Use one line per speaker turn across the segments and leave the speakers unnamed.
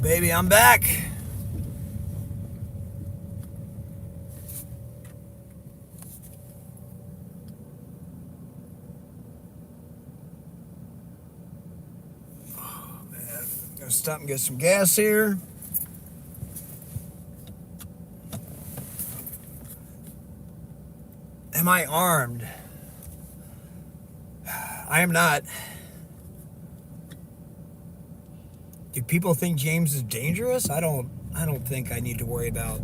Baby, I'm back. Oh, man. Gonna stop and get some gas here. Am I armed? I am not. Do people think James is dangerous? I don't think I need to worry about.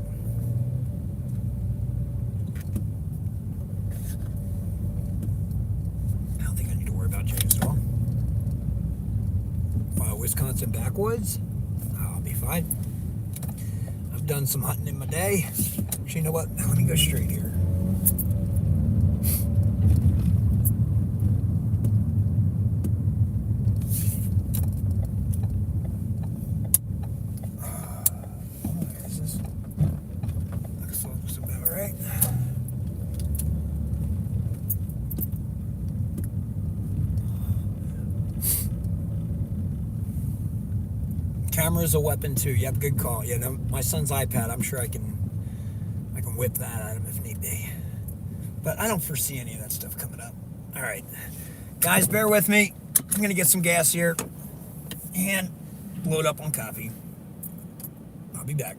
I don't think I need to worry about James at all. Wisconsin backwoods? I'll be fine. I've done some hunting in my day. Actually, you know what? Now let me go straight here. Camera's a weapon too. Yep, good call. Yeah, no, my son's iPad. I'm sure I can whip that at him if need be. But I don't foresee any of that stuff coming up. All right, guys, bear with me. I'm gonna get some gas here and load up on coffee. I'll be back.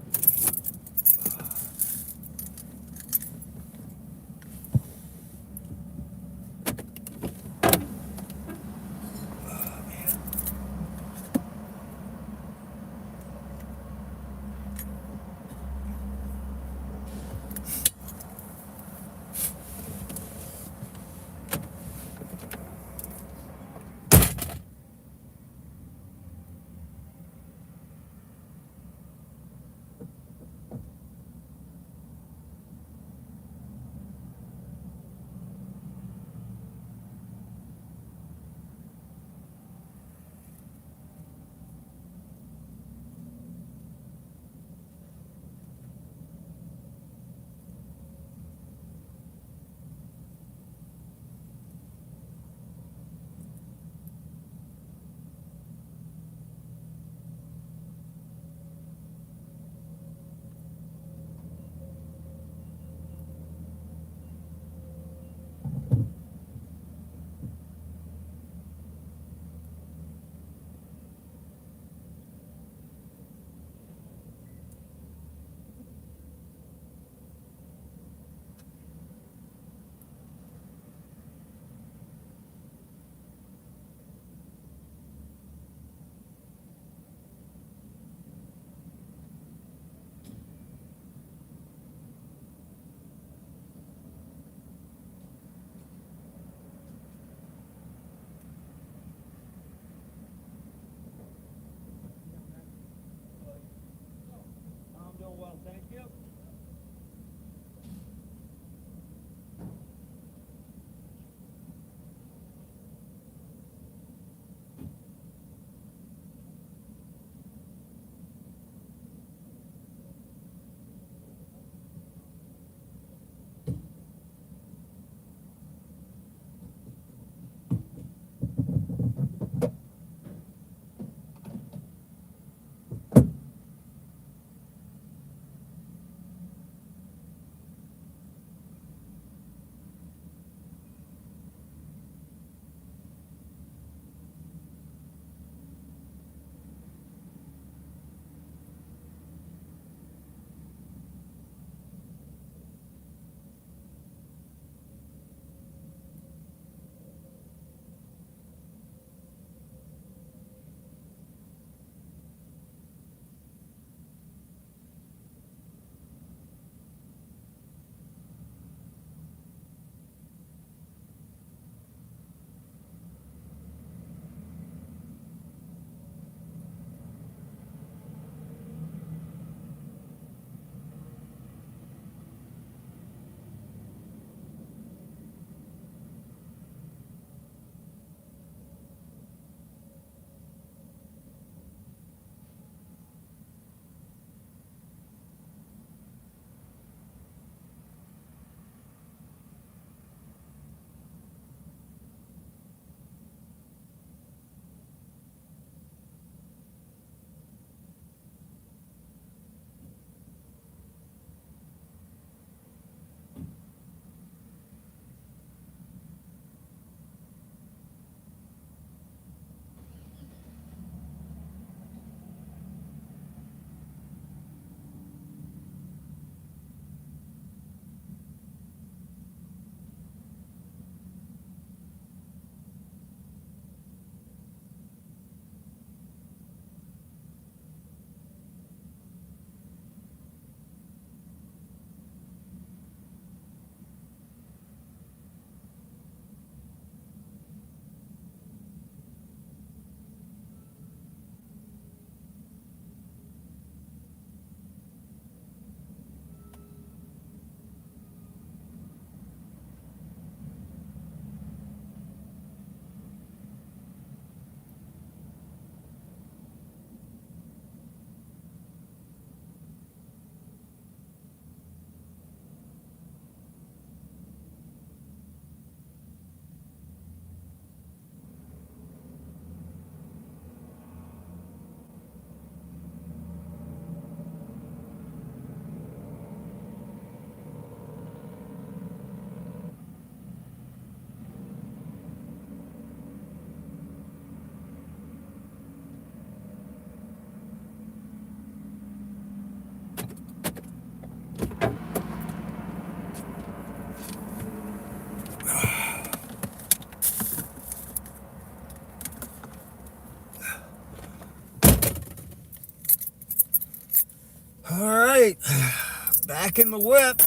back in the whip.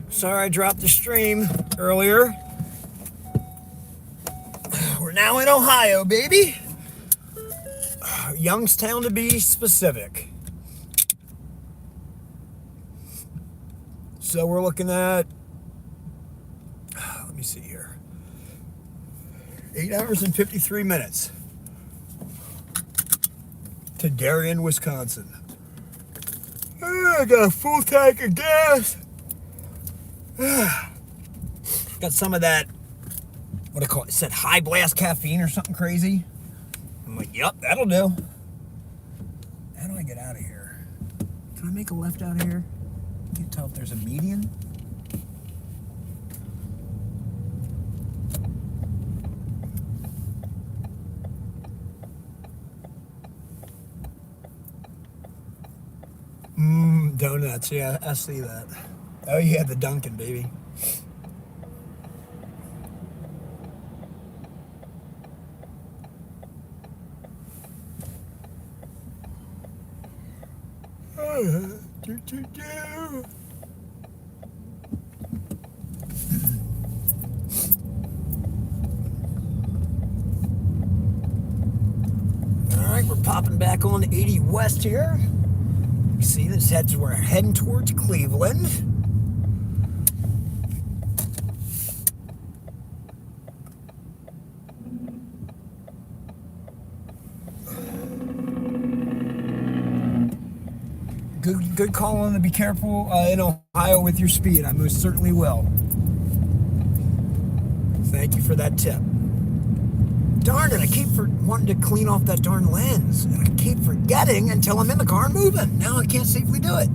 Sorry I dropped the stream earlier. We're now in Ohio, baby. Youngstown to be specific. So we're looking at, let me see here, 8 hours and 53 minutes to Darien, Wisconsin. I got a full tank of gas. Got some of that, what do I call it? It said high blast caffeine or something crazy. I'm like, yep, that'll do. How do I get out of here? Can I make a left out of here? Can't tell if there's a median. Donuts, yeah, I see that. Oh yeah, the Dunkin', baby. Alright, we're popping back on 80 West here. You see, we're heading towards Cleveland. Good call on to be careful in Ohio with your speed. I most certainly will. Thank you for that tip. Darn it, I keep wanting to clean off that darn lens. And I keep forgetting until I'm in the car and moving. Now I can't safely do it.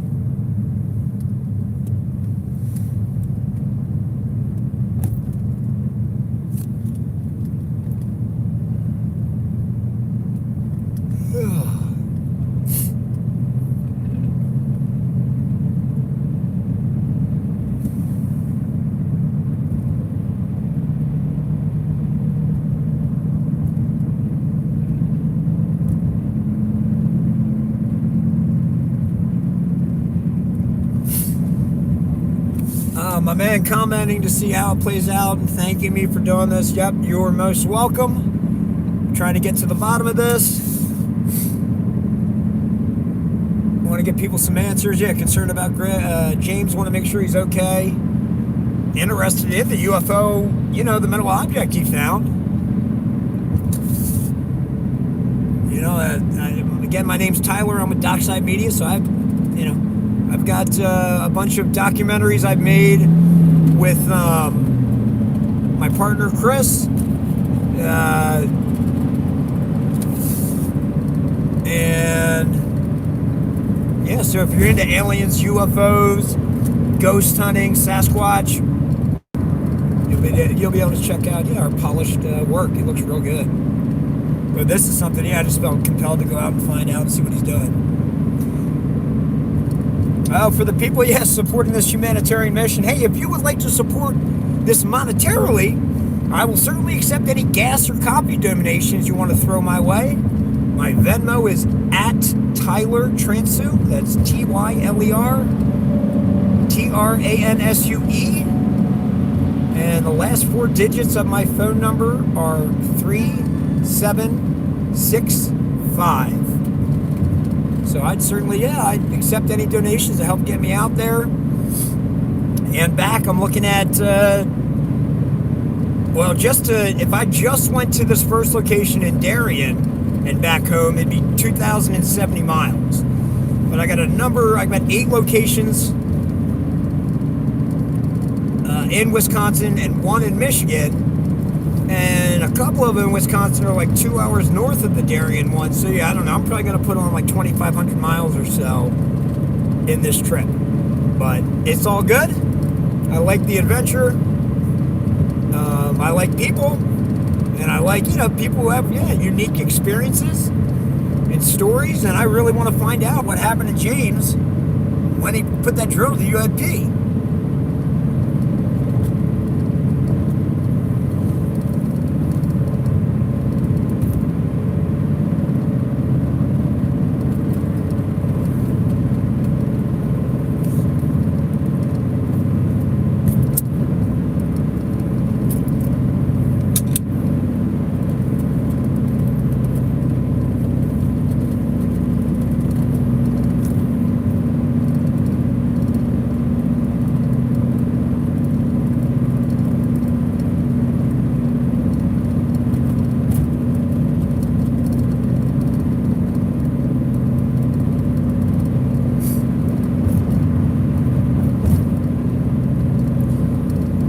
My man commenting to see how it plays out and thanking me for doing this. Yep, you're most welcome. I'm trying to get to the bottom of this. I want to get people some answers. Yeah, concerned about James. Want to make sure he's okay. Interested in the UFO, you know, the metal object he found. You know, again, my name's Tyler. I'm with Dockside Media, so I've got a bunch of documentaries I've made with my partner Chris, and yeah. So if you're into aliens, UFOs, ghost hunting, Sasquatch, you'll be able to check out our polished work. It looks real good. But this is something, I just felt compelled to go out and find out and see what he's doing. For the people, supporting this humanitarian mission, hey, if you would like to support this monetarily, I will certainly accept any gas or coffee donations you want to throw my way. My Venmo is at Tyler Transue. That's TYLER TRANSUE. And the last 4 digits of my phone number are 3765. So I'd certainly, I'd accept any donations to help get me out there and back. I'm looking at, if I just went to this first location in Darien and back home, it'd be 2,070 miles. But I've got 8 locations in Wisconsin and 1 in Michigan. And a couple of them in Wisconsin are like 2 hours north of the Darien one. So I don't know. I'm probably going to put on like 2,500 miles or so in this trip. But it's all good. I like the adventure. I like people. And I like, people who have, unique experiences and stories. And I really want to find out what happened to James when he put that drill to the UFP.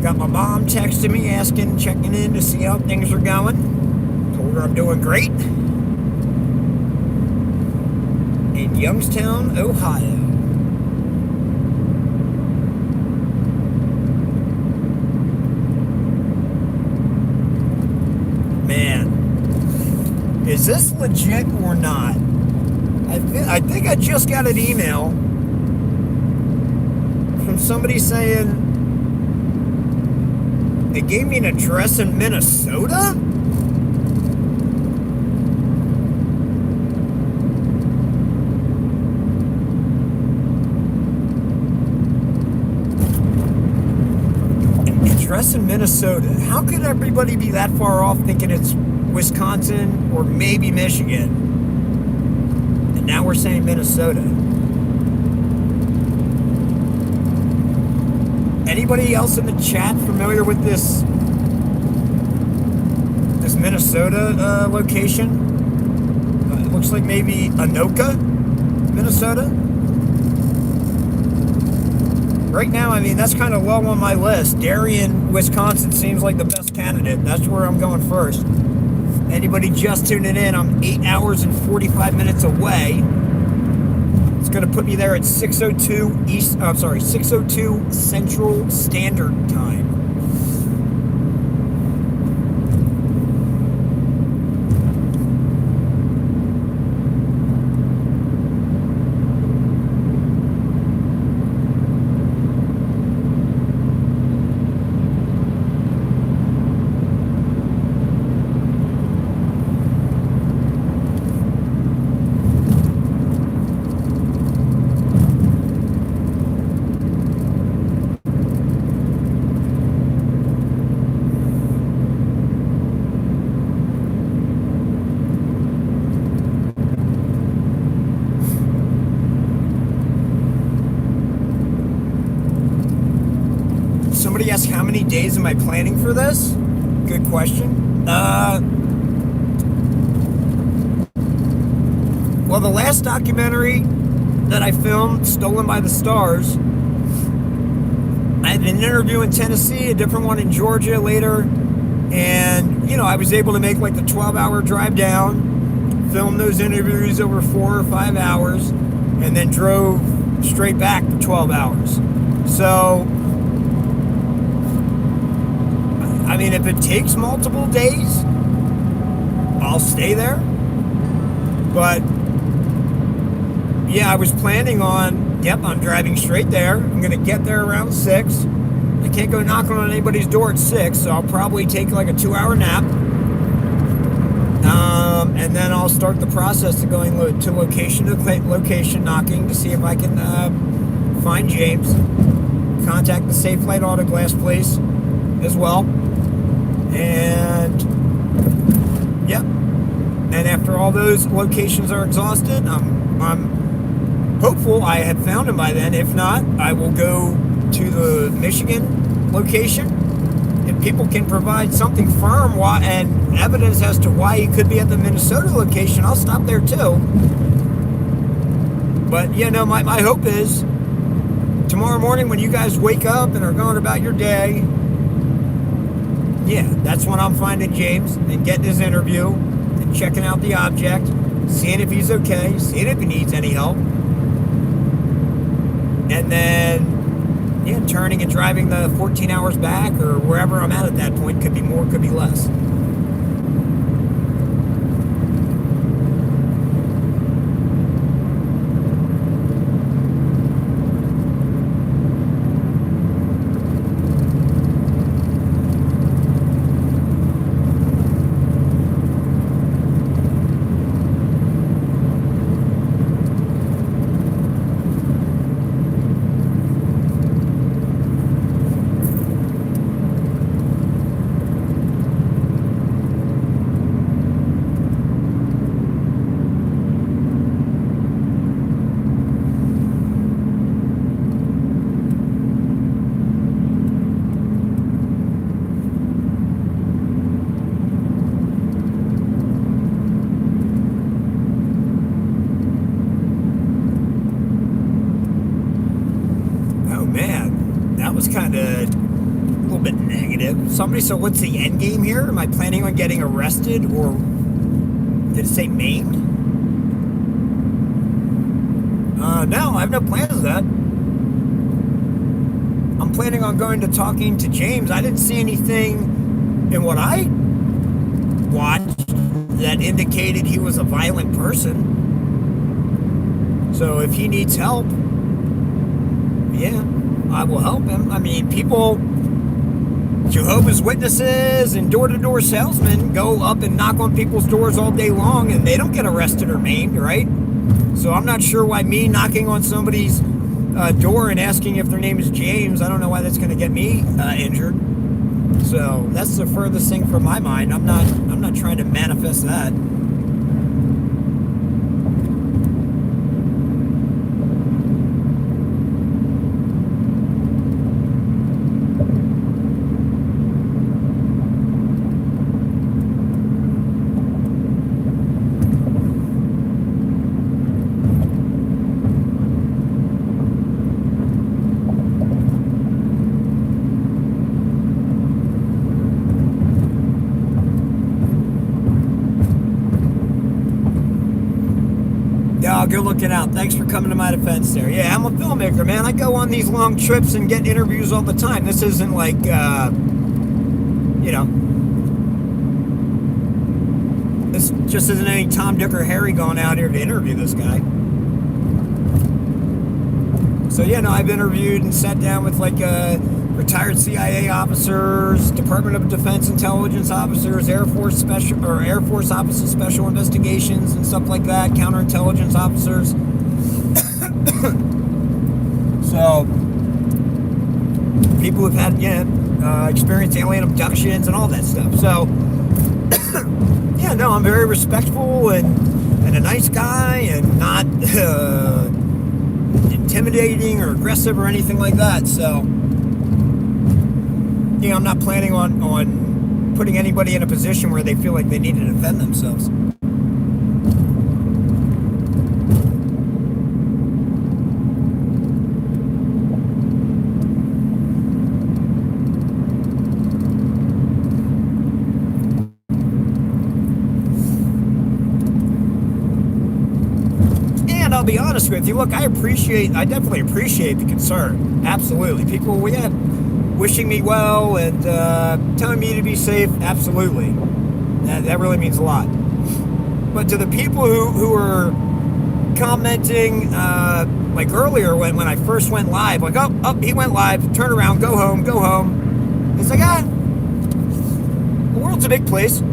Got my mom texting me, checking in to see how things are going. Told her I'm doing great. In Youngstown, Ohio. Man, is this legit or not? I think I just got an email from somebody saying they gave me an address in Minnesota? An address in Minnesota. How could everybody be that far off thinking it's Wisconsin or maybe Michigan? And now we're saying Minnesota. Anybody else in the chat familiar with this Minnesota location? It looks like maybe Anoka, Minnesota. Right now, I mean, that's kind of low on my list. Darien, Wisconsin seems like the best candidate. That's where I'm going first. Anybody just tuning in, I'm 8 hours and 45 minutes away. It's going to put me there at 6:02 Central Standard Time. Somebody asked, how many days am I planning for this? Good question. Well, the last documentary that I filmed, Stolen by the Stars, I had an interview in Tennessee, a different one in Georgia later, and, you know, I was able to make like the 12-hour drive down, film those interviews over 4 or 5 hours, and then drove straight back for 12 hours. So, I mean, if it takes multiple days, I'll stay there. But, yeah, I was planning on, I'm driving straight there. I'm going to get there around 6. I can't go knocking on anybody's door at 6, so I'll probably take like a 2-hour nap. And then I'll start the process of going to location knocking to see if I can find James. Contact the Safe Flight Auto Glass place as well. And and after all those locations are exhausted, I'm hopeful I had found him by then. If not, I will go to the Michigan location. If people can provide something firm and evidence as to why he could be at the Minnesota location, I'll stop there too. But my hope is tomorrow morning when you guys wake up and are going about your day, that's when I'm finding James and getting his interview and checking out the object, seeing if he's okay, seeing if he needs any help. And then, turning and driving the 14 hours back or wherever I'm at that point. Could be more, could be less. bit negative. Somebody, so what's the end game here? Am I planning on getting arrested, or did it say maimed? No, I have no plans of that. I'm planning on going to talking to James. I didn't see anything in what I watched that indicated he was a violent person. So if he needs help, yeah, I will help him. I mean, people, Jehovah's Witnesses and door-to-door salesmen go up and knock on people's doors all day long, and they don't get arrested or maimed, right? So I'm not sure why me knocking on somebody's door and asking if their name is James, I don't know why that's going to get me injured. So that's the furthest thing from my mind. I'm not trying to manifest that. Yeah, good looking out. Thanks for coming to my defense there. Yeah, I'm a filmmaker, man. I go on these long trips and get interviews all the time. This isn't like, this just isn't any Tom, Dick, or Harry going out here to interview this guy. So, yeah, no, I've interviewed and sat down with, like, retired CIA officers, Department of Defense intelligence officers, Air Force Office of Special Investigations and stuff like that, counterintelligence officers. So, people who've had, experienced alien abductions and all that stuff. So, yeah, no, I'm very respectful and a nice guy and not intimidating or aggressive or anything like that. So, I'm not planning on putting anybody in a position where they feel like they need to defend themselves. And I'll be honest with you, look, I definitely appreciate the concern. Absolutely. People, wishing me well and telling me to be safe, absolutely. That really means a lot. But to the people who are commenting, like earlier when I first went live, like, oh, he went live, turn around, go home. It's like, the world's a big place.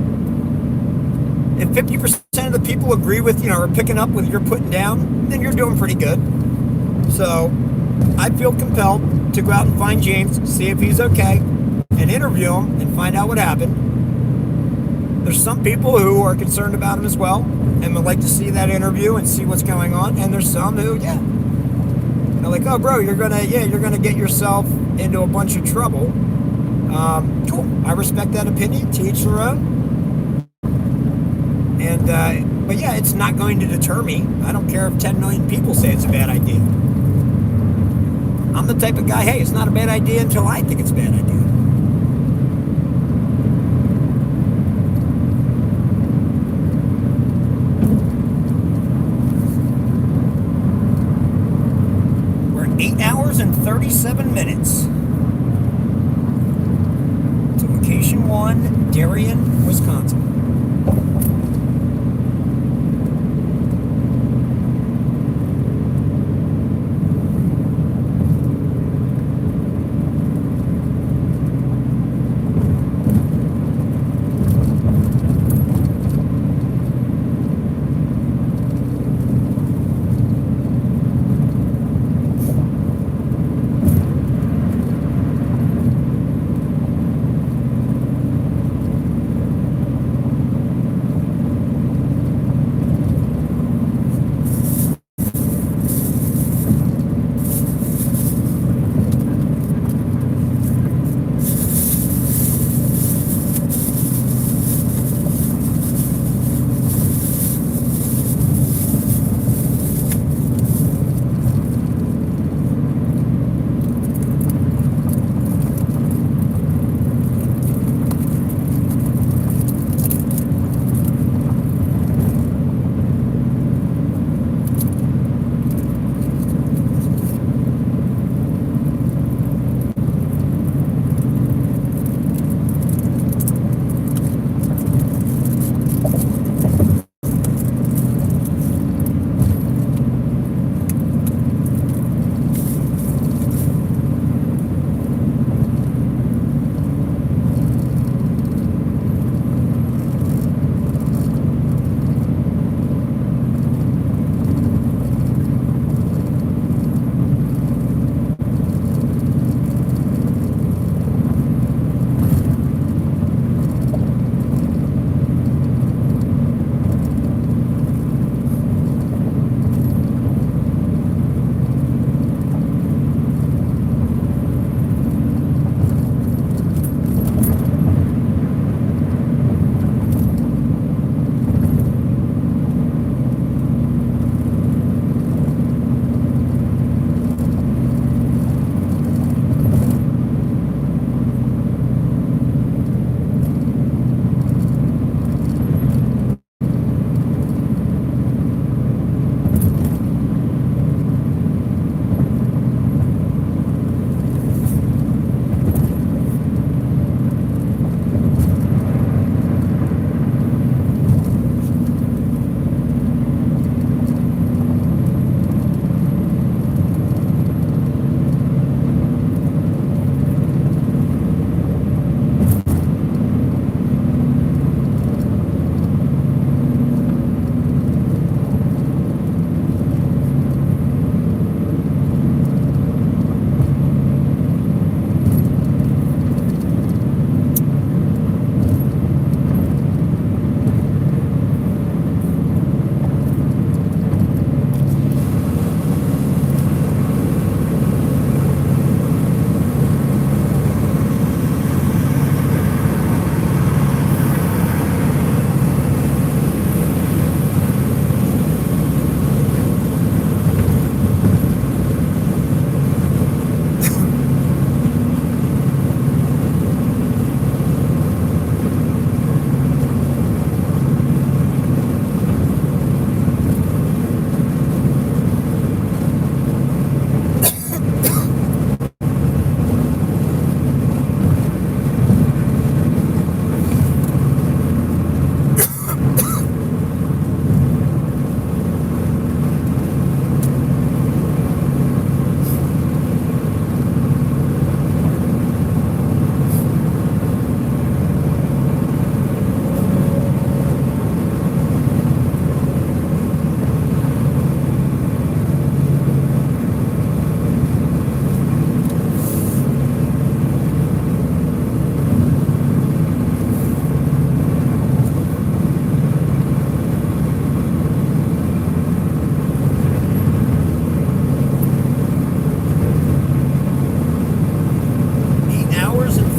If 50% of the people agree with, are picking up what you're putting down, then you're doing pretty good. So I feel compelled to go out and find James, see if he's okay, and interview him and find out what happened. There's some people who are concerned about him as well and would like to see that interview and see what's going on. And there's some who, they're like, oh, bro, you're gonna get yourself into a bunch of trouble. Cool. I respect that opinion. To each their own. And but yeah, it's not going to deter me. I don't care if 10 million people say it's a bad idea. I'm the type of guy, hey, it's not a bad idea until I think it's a bad idea. We're at 8 hours and 37 minutes. To location 1, Darien, Wisconsin.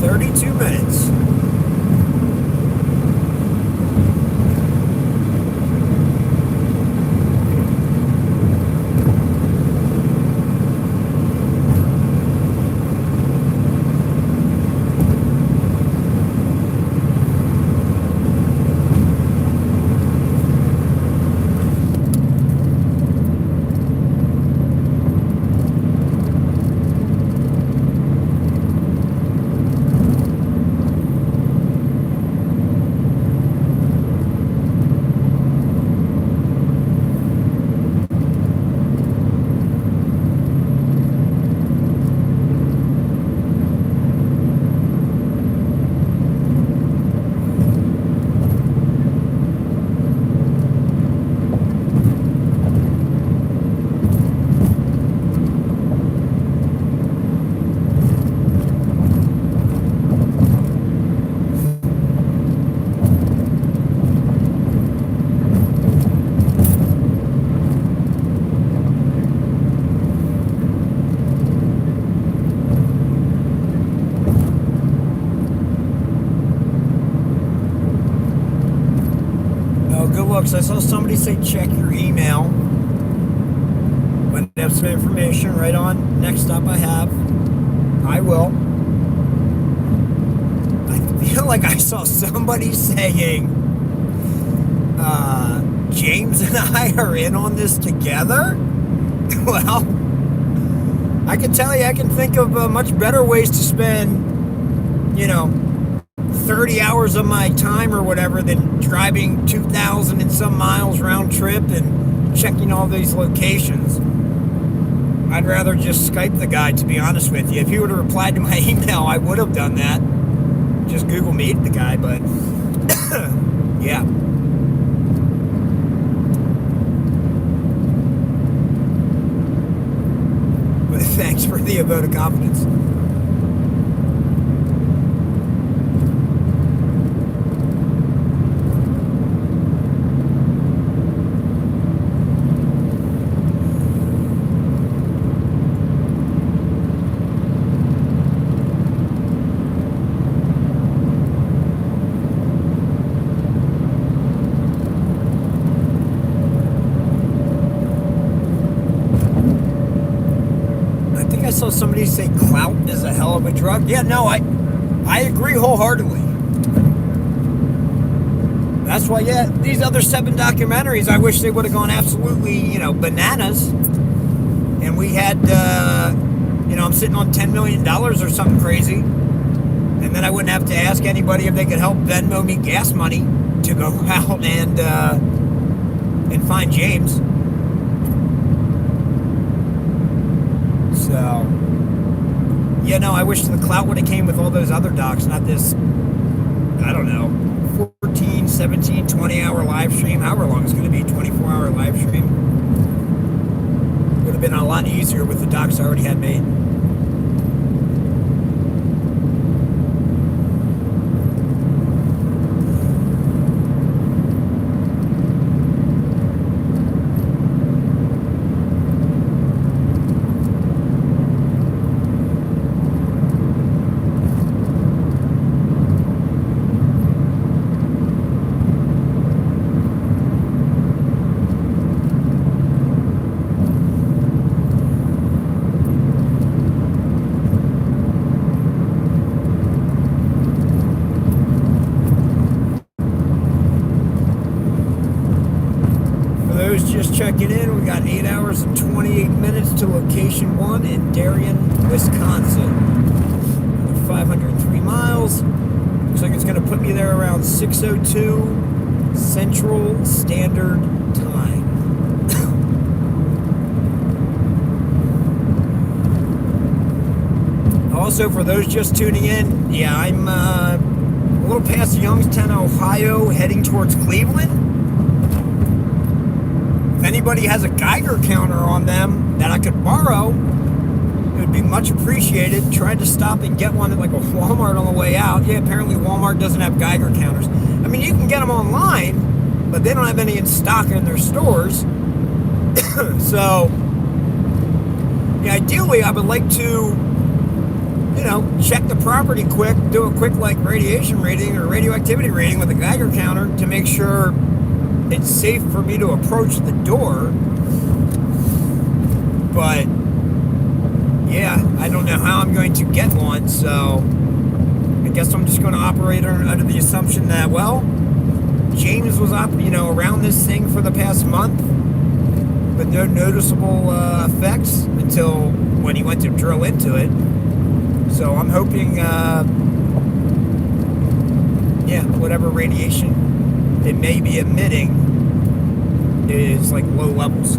32 minutes. Good looks. I saw somebody say check your email when they have some information right on. Next stop I have. I will. I feel like I saw somebody saying James and I are in on this together. Well, I can tell you, I can think of much better ways to spend, 30 hours of my time or whatever than driving 2,000 and some miles round trip and checking all these locations. I'd rather just Skype the guy, to be honest with you. If he would have replied to my email, I would have done that. Just Google Meet the guy, but yeah. But thanks for the vote of confidence. I saw somebody say clout is a hell of a drug. Yeah, no, I agree wholeheartedly. That's why, yeah, these other 7 documentaries, I wish they would have gone absolutely, bananas. And we had, I'm sitting on $10 million or something crazy. And then I wouldn't have to ask anybody if they could help Venmo me gas money to go out and find James. So, I wish the clout would have came with all those other docs, not this, 14, 17, 20-hour live stream, however long it's going to be, 24-hour live stream. Would have been a lot easier with the docs I already had made. Just checking in, we got 8 hours and 28 minutes to location 1 in Darien, Wisconsin. 503 miles. Looks like it's going to put me there around 6:02 Central Standard Time. Also, for those just tuning in, yeah, I'm a little past Youngstown, Ohio, heading towards Cleveland. If anybody has a Geiger counter on them that I could borrow, it would be much appreciated. Tried to stop and get one at like a Walmart on the way out. Yeah, apparently Walmart doesn't have Geiger counters. I mean, you can get them online, but they don't have any in stock in their stores. So, yeah, ideally I would like to, check the property quick, do a quick like radiation rating or radioactivity rating with a Geiger counter to make sure it's safe for me to approach the door. But yeah, I don't know how I'm going to get one, so I guess I'm just going to operate under the assumption that, well, James was around this thing for the past month with no noticeable effects until when he went to drill into it. So I'm hoping, whatever radiation it may be emitting is like low levels.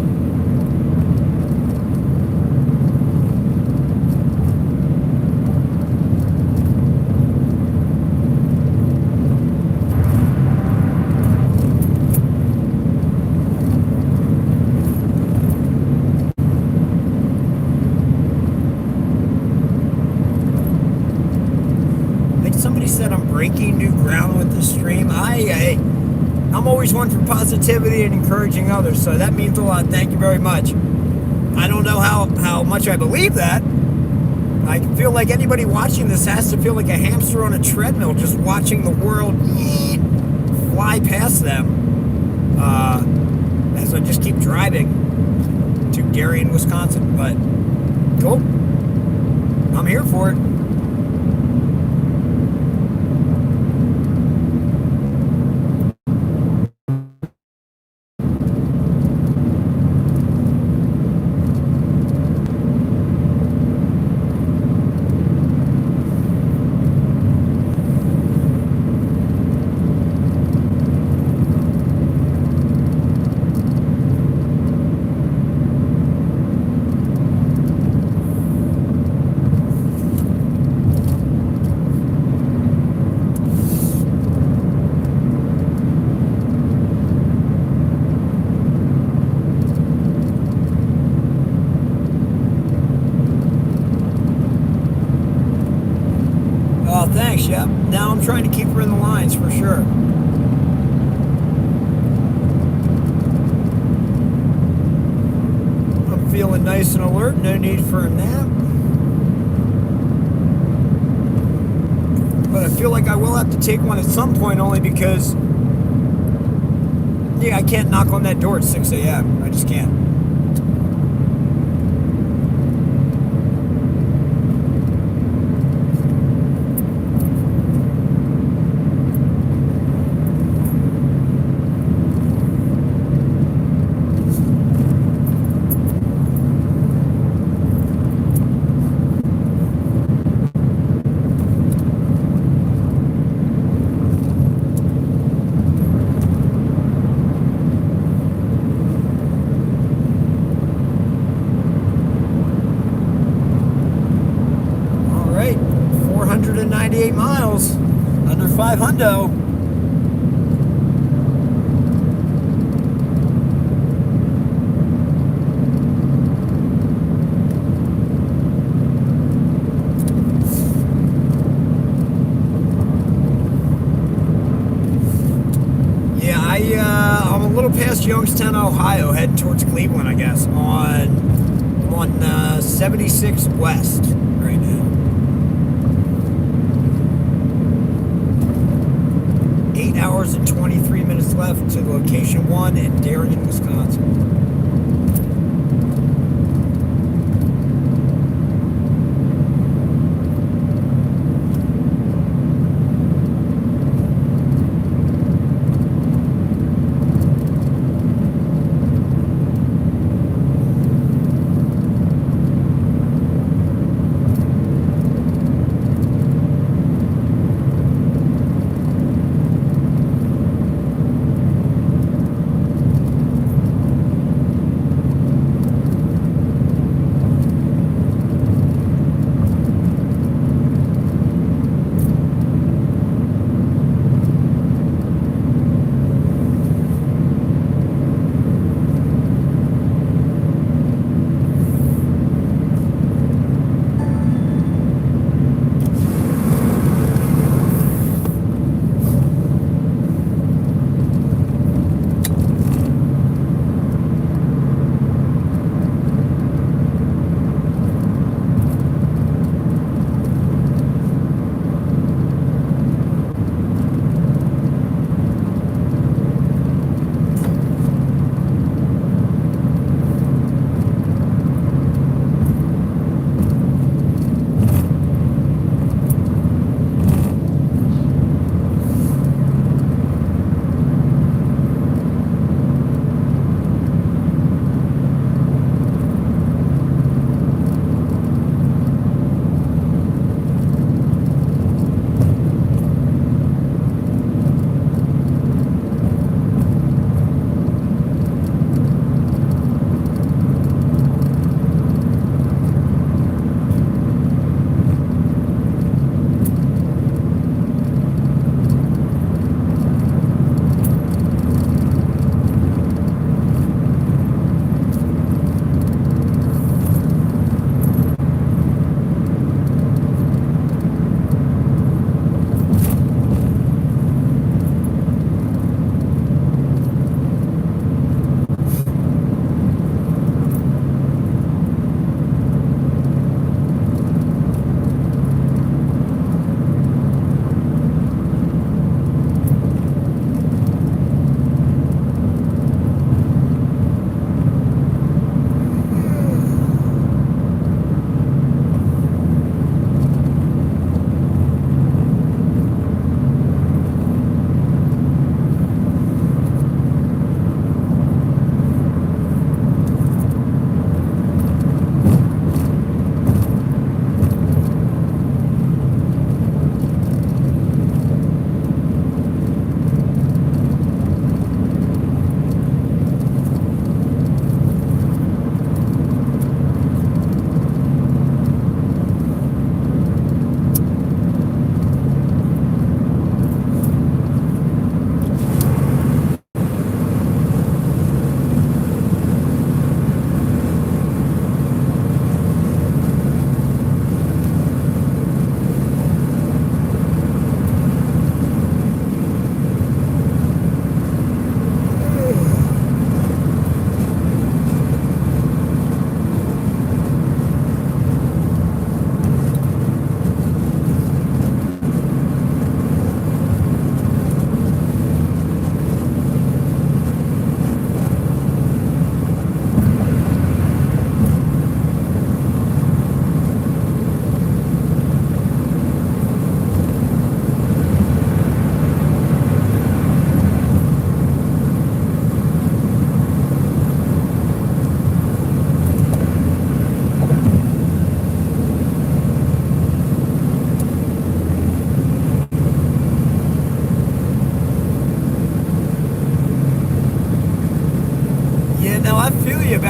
Somebody said I'm breaking new ground with this stream. I'm always one for positivity and encouraging others, so that means a lot. Thank you very much. I don't know how much I believe that. I feel like anybody watching this has to feel like a hamster on a treadmill just watching the world fly past them as I just keep driving to Darien, Wisconsin. But cool. I'm here for it. Thanks, yep. Now I'm trying to keep her in the lines for sure. I'm feeling nice and alert, no need for a nap. But I feel like I will have to take one at some point only because, I can't knock on that door at 6 a.m. I just can't. Miles under 500. Yeah, I'm a little past Youngstown, Ohio, heading towards Cleveland, I guess, I'm on 76 West right now. 8 hours and 23 minutes left to location 1 in Darien, Wisconsin.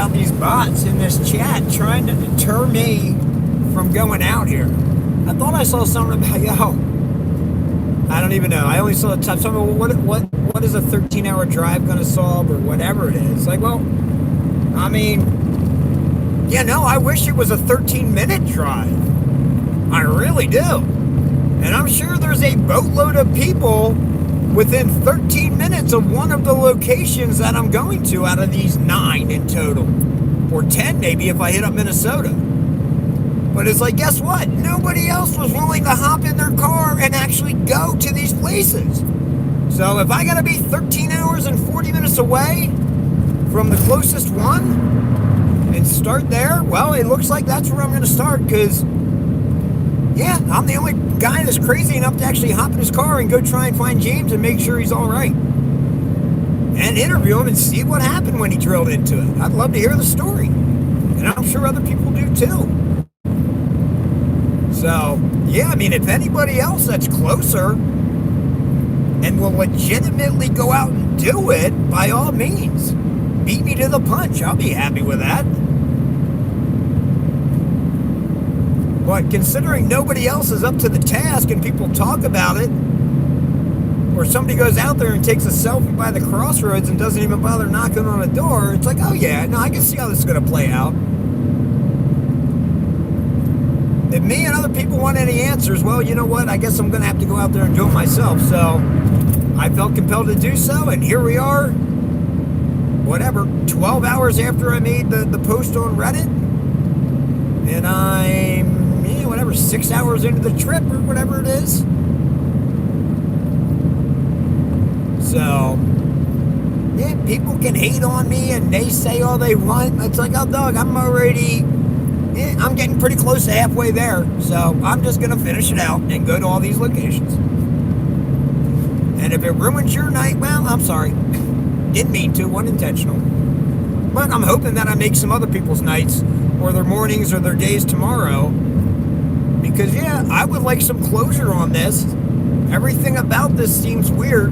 about these bots in this chat trying to deter me from going out here. I thought I saw something about, I don't even know. I only saw the top. Something, what is a 13-hour drive going to solve or whatever it is? Like, well, I mean, I wish it was a 13-minute drive. I really do. And I'm sure there's a boatload of people within 13 minutes of one of the locations that I'm going to out of these 9 in total. Or 10 maybe if I hit up Minnesota. But it's like, guess what? Nobody else was willing to hop in their car and actually go to these places. So if I got to be 13 hours and 40 minutes away from the closest one and start there, well, it looks like that's where I'm going to start because, I'm the only guy that's crazy enough to actually hop in his car and go try and find James and make sure he's all right. And interview him and see what happened when he drilled into it. I'd love to hear the story. And I'm sure other people do too. So, if anybody else that's closer and will legitimately go out and do it, by all means, beat me to the punch. I'll be happy with that. But considering nobody else is up to the task and people talk about it, or somebody goes out there and takes a selfie by the crossroads and doesn't even bother knocking on a door, it's like, I can see how this is going to play out. If me and other people want any answers, well, you know what? I guess I'm going to have to go out there and do it myself. So I felt compelled to do so, and here we are, 12 hours after I made the post on Reddit, and I'm, 6 hours into the trip or whatever it is. So, people can hate on me and they say all they want. It's like, oh, dog, I'm already... I'm getting pretty close to halfway there, so I'm just going to finish it out and go to all these locations. And if it ruins your night, well, I'm sorry. Didn't mean to, wasn't intentional. But I'm hoping that I make some other people's nights, or their mornings, or their days tomorrow. Because, I would like some closure on this. Everything about this seems weird.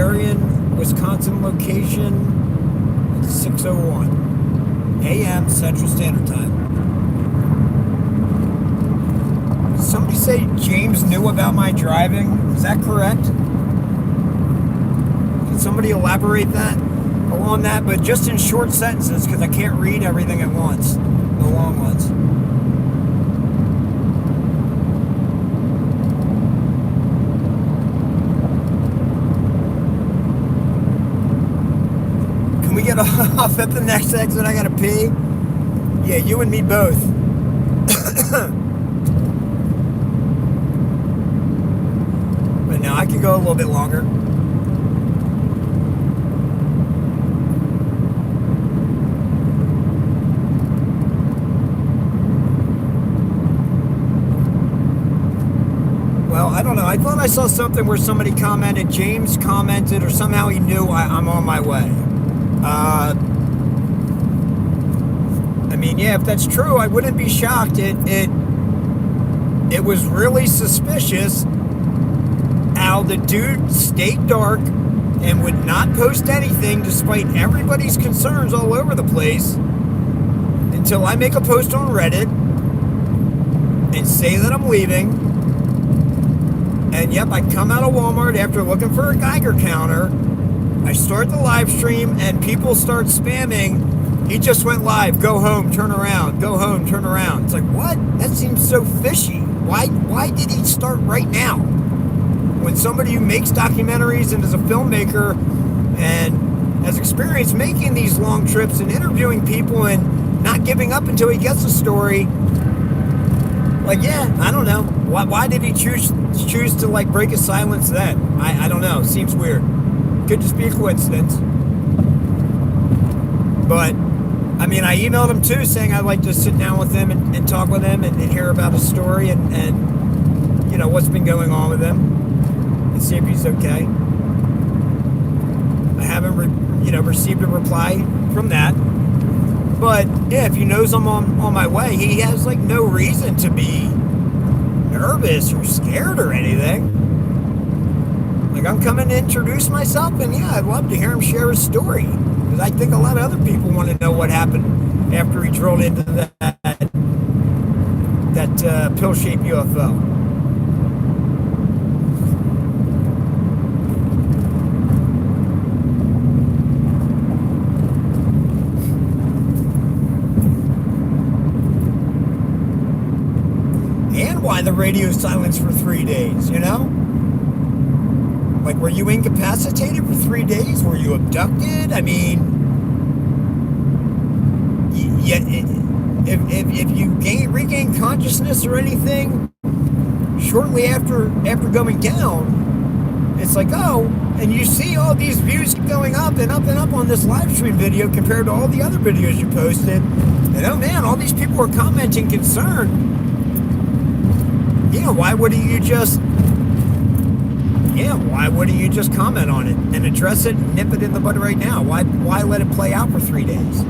Darien, Wisconsin location, 6:01 a.m. Central Standard Time. Somebody say James knew about my driving. Is that correct? Can somebody elaborate that along that, but just in short sentences, because I can't read everything at once, the long ones. Can we get off at the next exit? I gotta pee. Yeah, you and me both. But now I can go a little bit longer. Well, I don't know. I thought I saw something where somebody commented, James commented, or somehow he knew I'm on my way. I mean, yeah, if that's true, I wouldn't be shocked. It was really suspicious how the dude stayed dark and would not post anything despite everybody's concerns all over the place until I make a post on Reddit and say that I'm leaving. And yep, I come out of Walmart after looking for a Geiger counter. I start the live stream and people start spamming. He just went live. Go home, turn around. Go home, turn around. It's like, what? That seems so fishy. Why did he start right now? When somebody who makes documentaries and is a filmmaker and has experience making these long trips and interviewing people and not giving up until he gets a story. Like, yeah, I don't know. Why did he choose to like break his silence then? I don't know. Seems weird. Could just be a coincidence. But I mean, I emailed him too, saying I'd like to sit down with him and talk with him and hear about his story and you know what's been going on with him and see if he's okay. I haven't received a reply from that. But yeah, if he knows I'm on my way, he has like no reason to be nervous or scared or anything. Like, I'm coming to introduce myself, and yeah, I'd love to hear him share his story, because I think a lot of other people want to know what happened after he drilled into that pill-shaped UFO. Why the radio silenced for 3 days, you know? Like, were you incapacitated for 3 days? Were you abducted? I mean, yeah, if you regain consciousness or anything shortly after going down, it's like, oh, and you see all these views going up and up and up on this live stream video compared to all the other videos you posted, and oh man, all these people are commenting concerned. Yeah, why wouldn't you just comment on it and address it and nip it in the bud right now? Why let it play out for 3 days?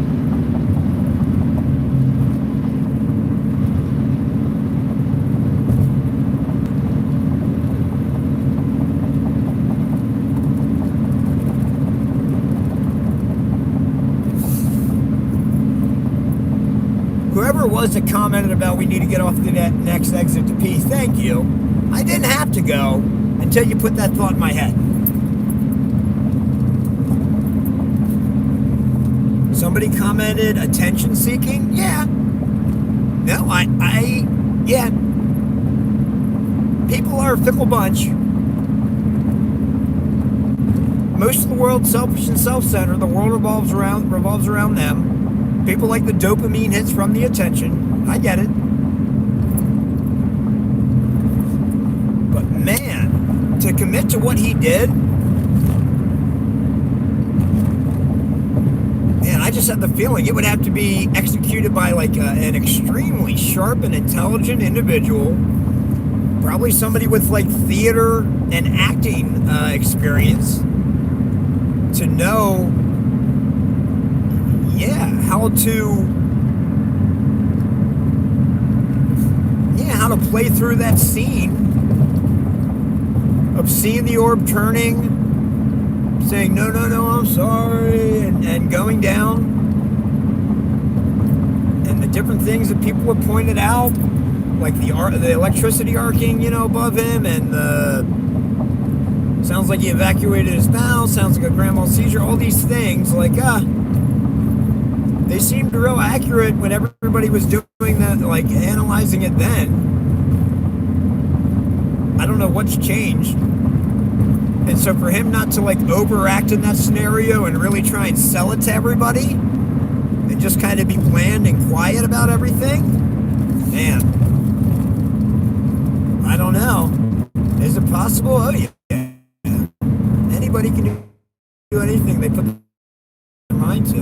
Whoever it was that commented about we need to get off the next exit to pee, thank you. I didn't have to go until you put that thought in my head. Somebody commented attention seeking? Yeah. No, yeah. People are a fickle bunch. Most of the world's selfish and self-centered. The world revolves around them. People like the dopamine hits from the attention. I get it. But man, to commit to what he did, man, I just had the feeling it would have to be executed by like an extremely sharp and intelligent individual. Probably somebody with like theater and acting experience to know, how to play through that scene of seeing the orb turning saying, no, no, no, I'm sorry, and going down. And the different things that people have pointed out, like the electricity arcing, you know, above him, and sounds like he evacuated his bowels, sounds like a grand mal seizure, all these things, like, they seemed real accurate when everybody was doing that, like, analyzing it then. I don't know what's changed. And so for him not to, like, overact in that scenario and really try and sell it to everybody and just kind of be bland and quiet about everything, man, I don't know. Is it possible? Oh, yeah. Anybody can do anything they put their mind to,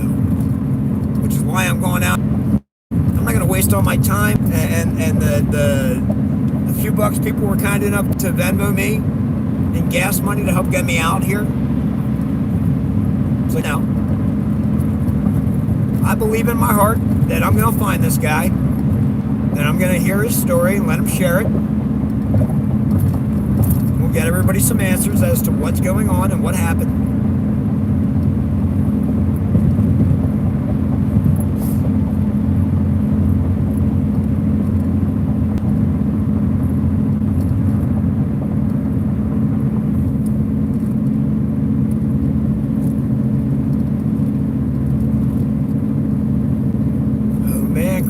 which is why I'm going out. I'm not going to waste all my time and the few bucks people were kind enough to Venmo me in gas money to help get me out here. So now, I believe in my heart that I'm going to find this guy, and I'm going to hear his story and let him share it. We'll get everybody some answers as to what's going on and what happened.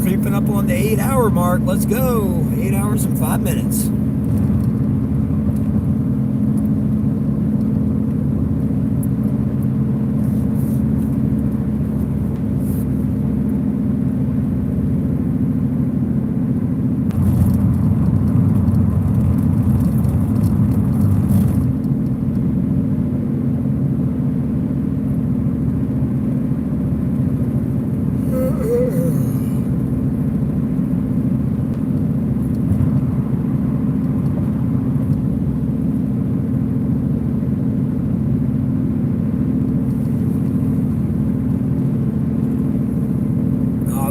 Creeping up on the 8-hour mark. Let's go. 8 hours and 5 minutes.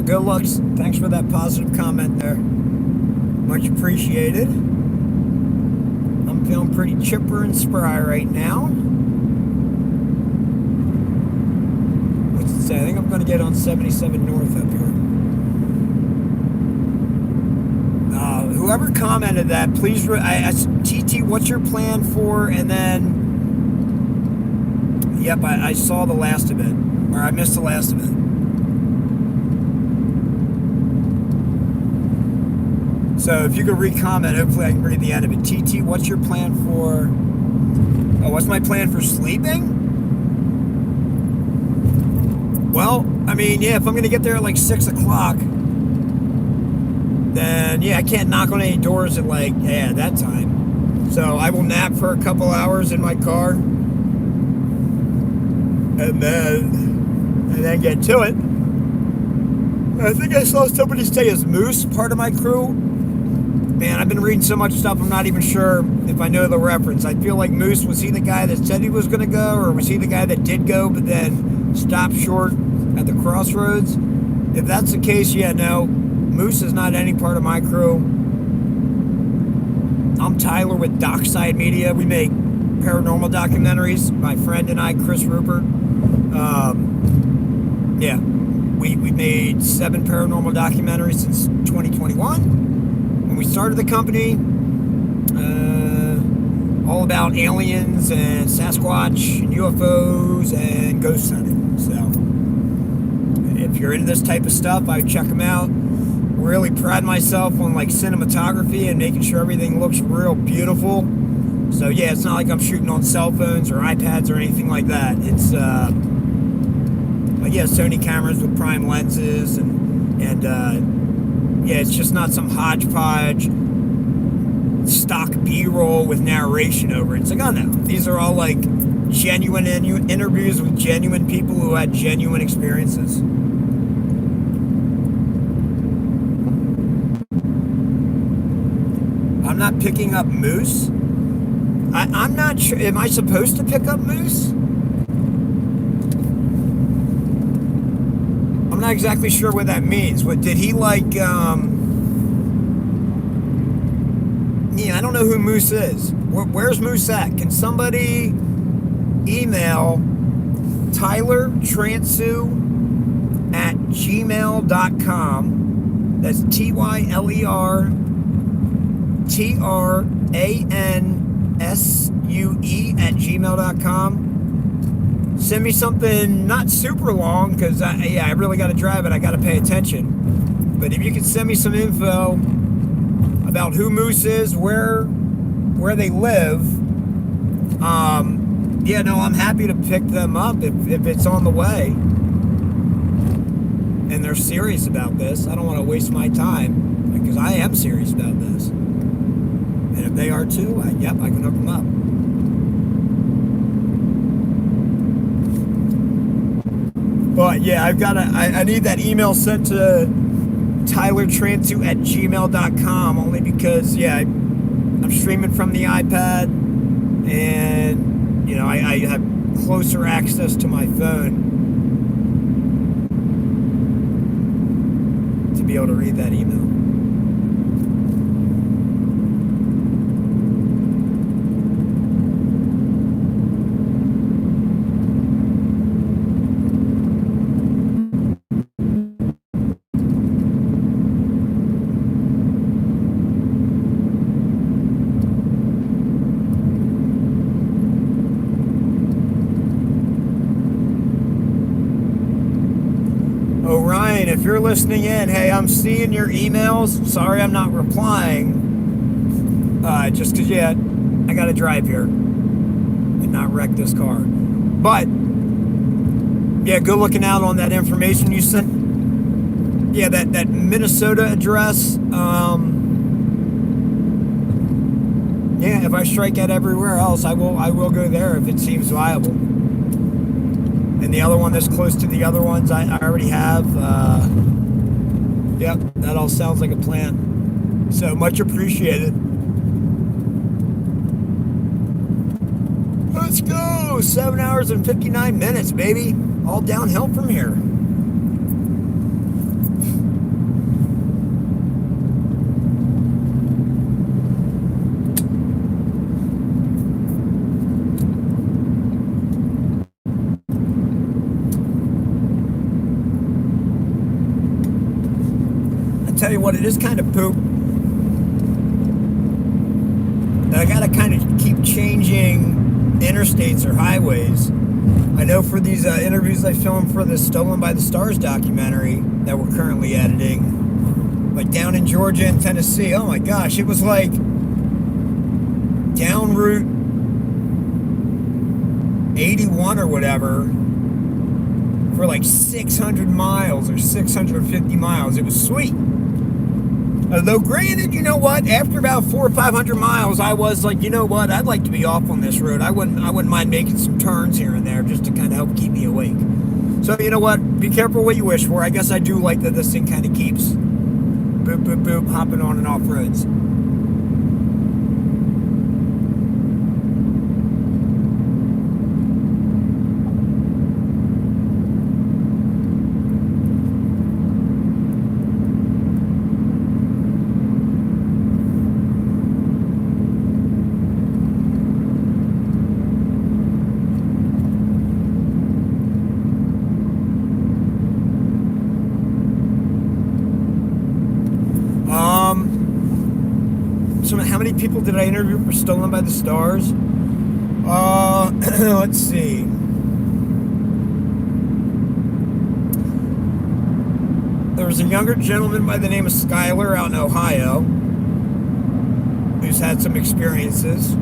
Good luck. Thanks for that positive comment there. Much appreciated. I'm feeling pretty chipper and spry right now. What's it say? I think I'm going to get on 77 North up here. Whoever commented that, please, TT, what's your plan for? And then, yep, I saw the last of it. Or I missed the last of it. So if you could re-comment, hopefully I can read the end of it. TT, what's your plan for... Oh, what's my plan for sleeping? Well, I mean, yeah, if I'm going to get there at like 6 o'clock, then, yeah, I can't knock on any doors at like, yeah, that time. So I will nap for a couple hours in my car. And then get to it. I think I saw somebody say, is Moose part of my crew? Man, I've been reading so much stuff, I'm not even sure if I know the reference. I feel like Moose, was he the guy that said he was going to go, or was he the guy that did go but then stopped short at the crossroads? If that's the case, yeah, no. Moose is not any part of my crew. I'm Tyler with Dockside Media. We make paranormal documentaries. My friend and I, Chris Rupert. Yeah, we made 7 paranormal documentaries since 2021. When we started the company, all about aliens and Sasquatch and UFOs and ghost hunting. So if you're into this type of stuff, I check them out. Really pride myself on like cinematography and making sure everything looks real beautiful. So yeah, it's not like I'm shooting on cell phones or iPads or anything like that. It's like, yeah, Sony cameras with prime lenses and yeah, it's just not some hodgepodge stock B-roll with narration over it. It's like, oh no, these are all like genuine interviews with genuine people who had genuine experiences. I'm not picking up moose. I'm not sure. Am I supposed to pick up moose? I'm not exactly sure what that means. What did he like? Yeah, I don't know who Moose is. Where's Moose at? Can somebody email tylertransu@gmail.com. That's TYLERTRANSUE@gmail.com. Send me something not super long, because I really got to drive it. I got to pay attention. But if you could send me some info about who Moose is, where they live, I'm happy to pick them up if it's on the way and they're serious about this. I don't want to waste my time, because I am serious about this. And if they are too, I can hook them up. But yeah, I need that email sent to tylertransu@gmail.com, only because I'm streaming from the iPad, and I have closer access to my phone to be able to read that email. Ryan, if you're listening in, hey, I'm seeing your emails. Sorry I'm not replying. Just because, I got to drive here and not wreck this car. But, good looking out on that information you sent. That Minnesota address. If I strike out everywhere else, I will go there if it seems viable. And the other one that's close to the other ones I already have. That all sounds like a plan. So much appreciated. Let's go! 7 hours and 59 minutes, baby. All downhill from here. Tell you what, it is kind of poop. I gotta kind of keep changing interstates or highways. I know for these interviews I filmed for the Stolen by the Stars documentary that we're currently editing, like down in Georgia and Tennessee, oh my gosh, it was like down Route 81 or whatever for like 600 miles or 650 miles. It was sweet. Though granted, you know what? After about 400 or 500 miles, I was like, you know what? I'd like to be off on this road. I wouldn't mind making some turns here and there just to kind of help keep me awake. So you know what? Be careful what you wish for. I guess I do like that this thing kind of keeps boop boop boop hopping on and off roads. So how many people did I interview for Stolen by the Stars? Let's see. There was a younger gentleman by the name of Skyler out in Ohio who's had some experiences.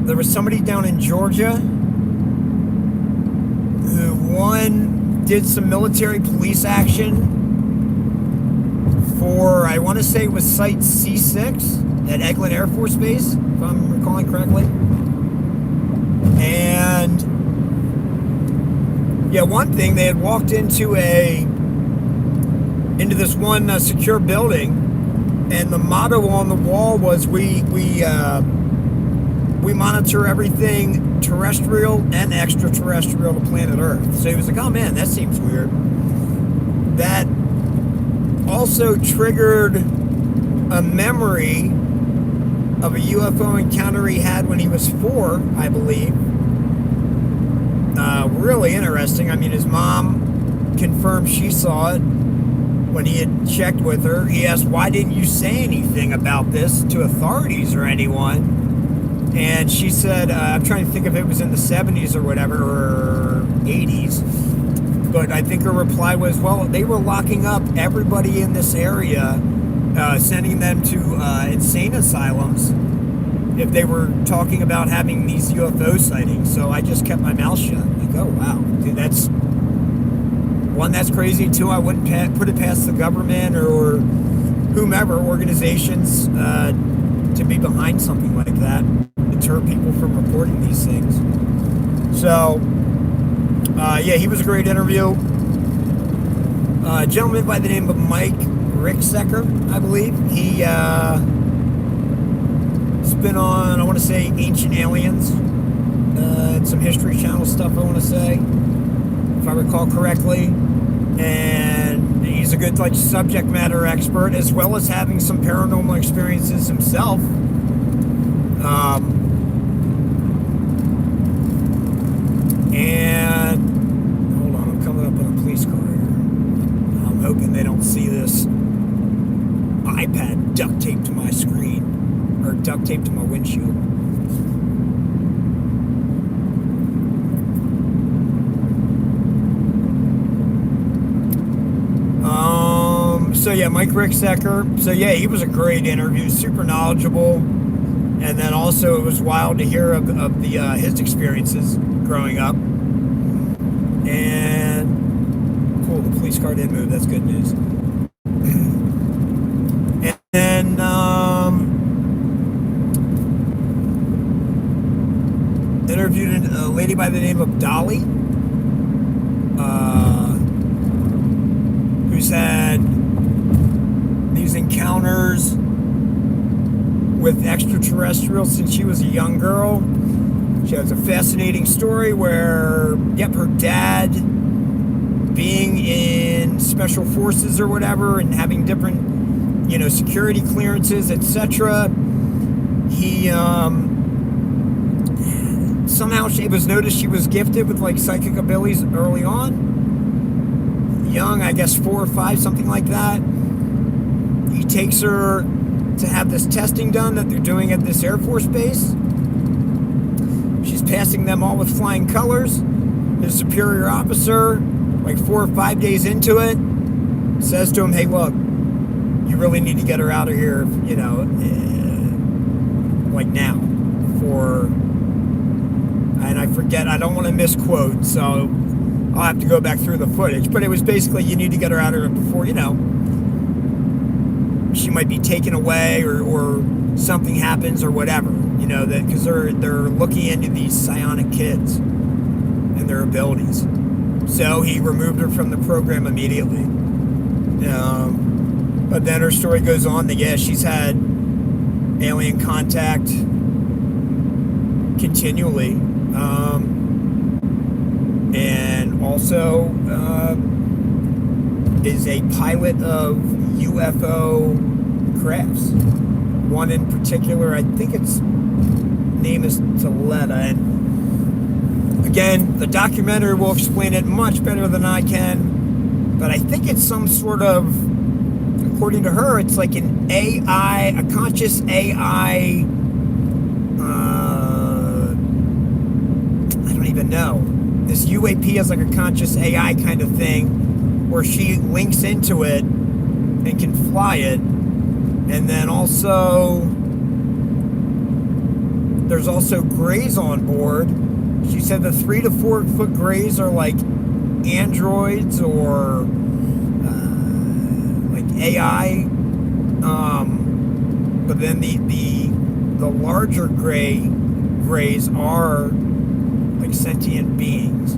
There was somebody down in Georgia who did some military police action for, I want to say it was Site C6 at Eglin Air Force Base, if I'm recalling correctly. And one thing, they had walked into this one secure building, and the motto on the wall was we monitor everything terrestrial and extraterrestrial to planet Earth. So he was like, oh man, that seems weird. That also triggered a memory of a UFO encounter he had when he was 4, I believe. Really interesting. I mean, his mom confirmed she saw it when he had checked with her. He asked, why didn't you say anything about this to authorities or anyone? And she said, I'm trying to think if it was in the 70s or whatever, or 80s. But I think her reply was, well, they were locking up everybody in this area, sending them to insane asylums if they were talking about having these UFO sightings. So I just kept my mouth shut. Like, oh, wow. Dude, that's... One, that's crazy. Two, I wouldn't put it past the government or whomever, organizations, to be behind something like that, deter people from reporting these things. So, yeah, he was a great interview. A gentleman by the name of Mike Ricksecker, I believe. He has been on, I want to say, Ancient Aliens, and some History Channel stuff, I want to say, if I recall correctly. And he's a good subject matter expert, as well as having some paranormal experiences himself. And hold on, I'm coming up on a police car here. I'm hoping they don't see this iPad duct taped to my screen, or duct taped to my windshield. So yeah, Mike Ricksecker. So yeah, he was a great interview, super knowledgeable, and then also it was wild to hear of the his experiences growing up. And cool, the police car did move. That's good news. And then interviewed a lady by the name of Dolly, who's had these encounters with extraterrestrials since she was a young girl. She has a fascinating story where, yep, her dad, being in special forces or whatever and having different, security clearances, etc., he somehow it was noticed she was gifted with psychic abilities early on. Young, I guess 4 or 5, something like that. He takes her to have this testing done that they're doing at this Air Force base. She's passing them all with flying colors. His superior officer, 4 or 5 days into it, says to him, hey, look, you really need to get her out of here, now. And I forget, I don't want to misquote, so I'll have to go back through the footage. But it was basically, you need to get her out of here before, she might be taken away or something happens or whatever, because they're looking into these psionic kids and their abilities. So he removed her from the program immediately. But then her story goes on that, yeah, she's had alien contact continually, and also is a pilot of UFO crafts. One in particular, I think its name is Taleta. And again, the documentary will explain it much better than I can. But I think it's some sort of, according to her, it's like an AI, a conscious AI. I don't even know. This UAP is like a conscious AI kind of thing, where she links into it and can fly it. And then also, there's also grays on board. She said the 3 to 4 foot grays are like androids or AI. But then the larger grays are like sentient beings.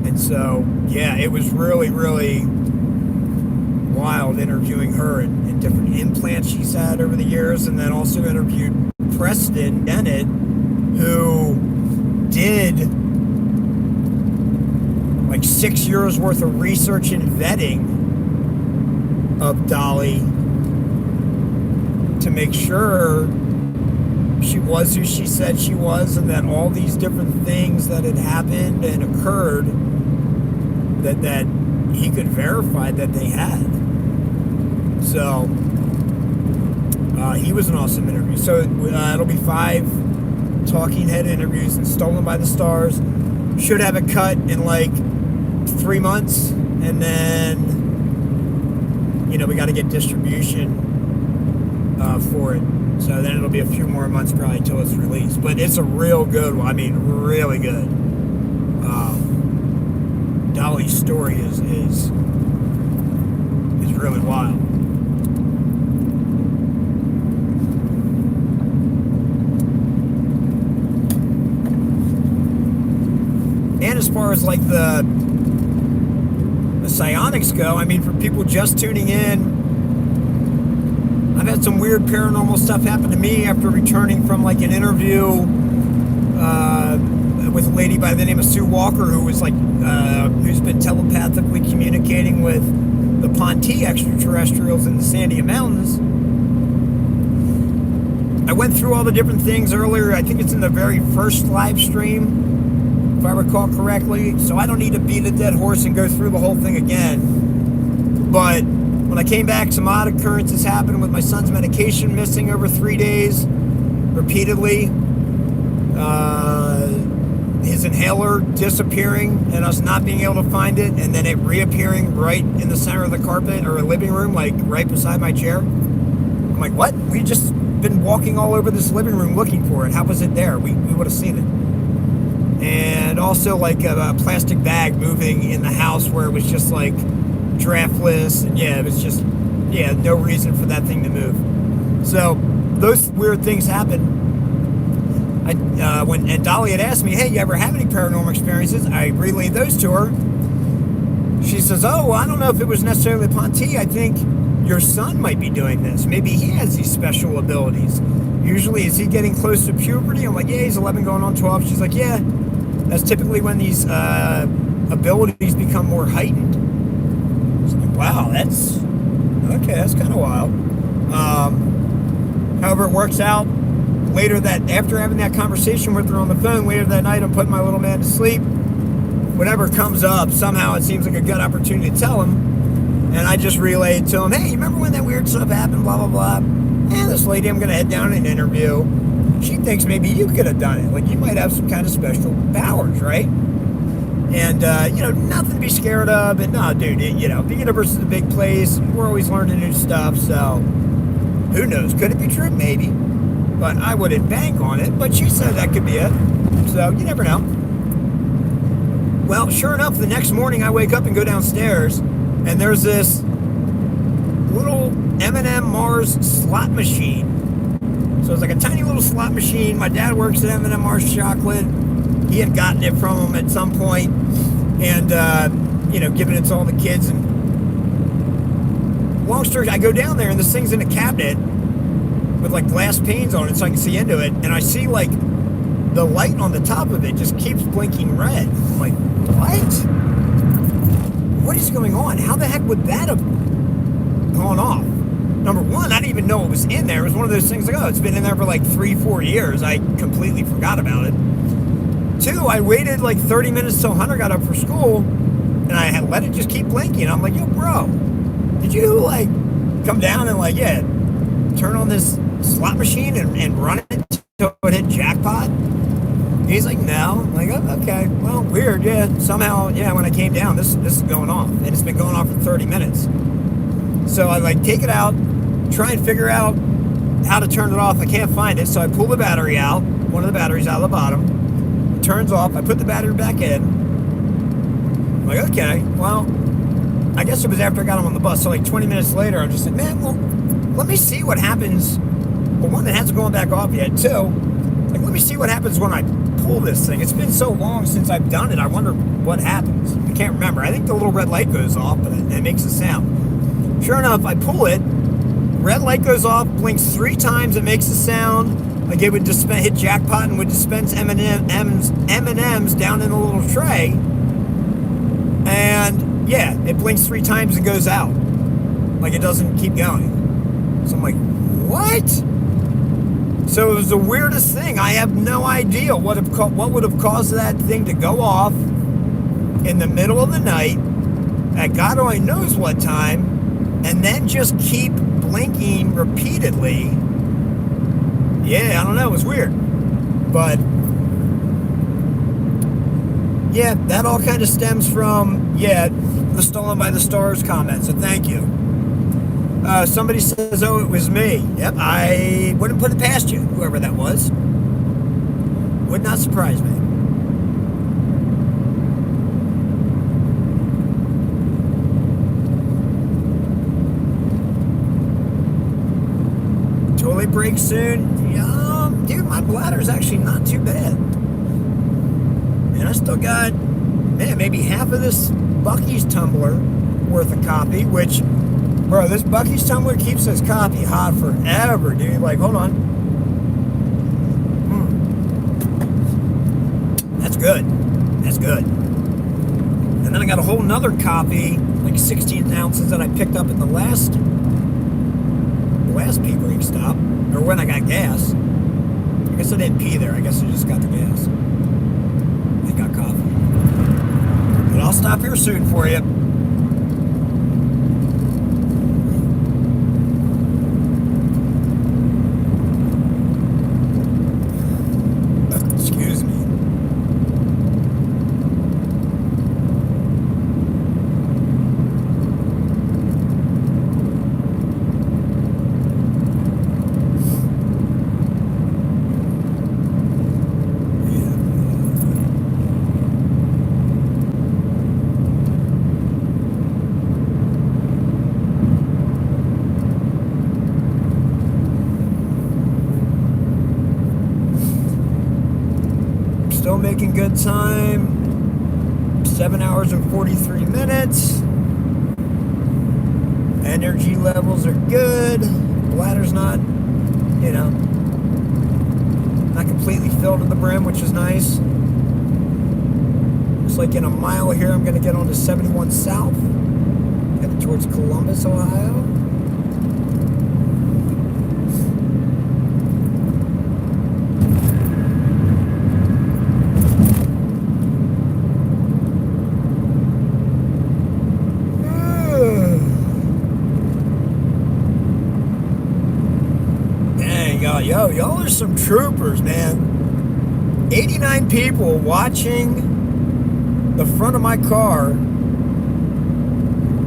And so, yeah, it was really, really wild interviewing her and different implants she's had over the years. And then also interviewed Preston Bennett, who did like 6 years worth of research and vetting of Dolly to make sure she was who she said she was, and that all these different things that had happened and occurred that he could verify that they had. So he was an awesome interview. So it'll be 5 talking head interviews and Stolen by the Stars. Should have it cut in like 3 months, and then we got to get distribution for it. So then it'll be a few more months probably until it's released. But it's a real good one. I mean, really good. Dolly's story is really wild. And as far as like the psionics go, I mean, for people just tuning in, I've had some weird paranormal stuff happen to me after returning from like an interview with a lady by the name of Sue Walker, who was like, who's been telepathically communicating with the Ponte extraterrestrials in the Sandia Mountains. I went through all the different things earlier. I think it's in the very first live stream, if I recall correctly. So I don't need to beat a dead horse and go through the whole thing again. But when I came back, some odd occurrences happened with my son's medication missing over 3 days, repeatedly. His inhaler disappearing and us not being able to find it, and then it reappearing right in the center of the carpet or a living room, like right beside my chair. I'm like, what? We just been walking all over this living room looking for it. How was it there? We would have seen it. And also like a plastic bag moving in the house where it was just like draftless, and it was just no reason for that thing to move. So those weird things happen. When Dolly had asked me, hey, you ever have any paranormal experiences? I relayed those to her. She says, oh, I don't know if it was necessarily Ponte. I think your son might be doing this. Maybe he has these special abilities. Usually, is he getting close to puberty? I'm like, yeah, he's 11 going on 12. She's like, yeah, that's typically when these abilities become more heightened. I was like, wow, that's kind of wild. However, it works out. Later after having that conversation with her on the phone, later that night, I'm putting my little man to sleep. Whatever comes up, somehow it seems like a good opportunity to tell him. And I just relayed to him, hey, you remember when that weird stuff happened, blah, blah, blah. And this lady I'm going to head down and interview, she thinks maybe you could have done it. Like, you might have some kind of special powers, right? And, nothing to be scared of. But no, dude, the universe is a big place. We're always learning new stuff. So, who knows? Could it be true? Maybe. But I wouldn't bank on it. But she said that could be it. So, you never know. Well, sure enough, the next morning I wake up and go downstairs, and there's this little M&M Mars slot machine. So it's like a tiny little slot machine. My dad works at M&M Mars Chocolate. He had gotten it from him at some point, and giving it to all the kids. And long story, I go down there, and this thing's in a cabinet with like glass panes on it, so I can see into it. And I see like the light on the top of it just keeps blinking red. I'm like, what? What is going on? How the heck would that have gone off? Number one, I didn't even know it was in there. It was one of those things like, oh, it's been in there for like 3-4 years. I completely forgot about it. Two, I waited like 30 minutes till Hunter got up for school, and I had let it just keep blinking. I'm like, yo, bro, did you like come down and like, turn on this slot machine and run it until it hit jackpot? He's like, no. I'm like, oh, okay, well, weird, somehow, when I came down, this is going off, and it's been going off for 30 minutes. So I like take it out, try and figure out how to turn it off. I can't find it, so I pull the battery out, one of the batteries out of the bottom. It turns off. I put the battery back in. I'm like, okay, well, I guess it was after I got him on the bus. So like 20 minutes later, I'm just like, man, well, let me see what happens. Well, one, it hasn't gone back off yet. Two, like, let me see what happens when I pull this thing. It's been so long since I've done it. I wonder what happens. I can't remember. I think the little red light goes off, but it makes a sound. Sure enough, I pull it. Red light goes off, blinks 3 times. It makes a sound like it would hit jackpot and would dispense M&Ms down in a little tray. And it blinks 3 times and goes out. Like it doesn't keep going. So I'm like, what? So it was the weirdest thing. I have no idea what would have caused that thing to go off in the middle of the night at God only knows what time, and then just keep blinking repeatedly. Yeah, I don't know. It was weird. But yeah, that all kind of stems from, the Stolen by the Stars comment, so thank you. Somebody says, oh, it was me. Yep, I wouldn't put it past you, whoever that was. Would not surprise me. Toilet break soon? Dude, my bladder's actually not too bad. And I still got, maybe half of this Buc-ee's tumbler worth of coffee, which, bro, this Buc-ee's tumbler keeps this coffee hot forever, dude. Like, hold on. That's good. That's good. And then I got a whole nother coffee, like 16 ounces that I picked up at the last pee break stop, or when I got gas. I guess I didn't pee there. I guess I just got the gas. I got coffee. But I'll stop here soon for you. Excuse me. Still making good time. 7 hours and 43 minutes. Energy levels are good. Bladder's not, not completely filled to the brim, which is nice. Looks like in a mile here, I'm going to get onto 71 South, heading towards Columbus, Ohio. Y'all are some troopers, man. 89 people watching the front of my car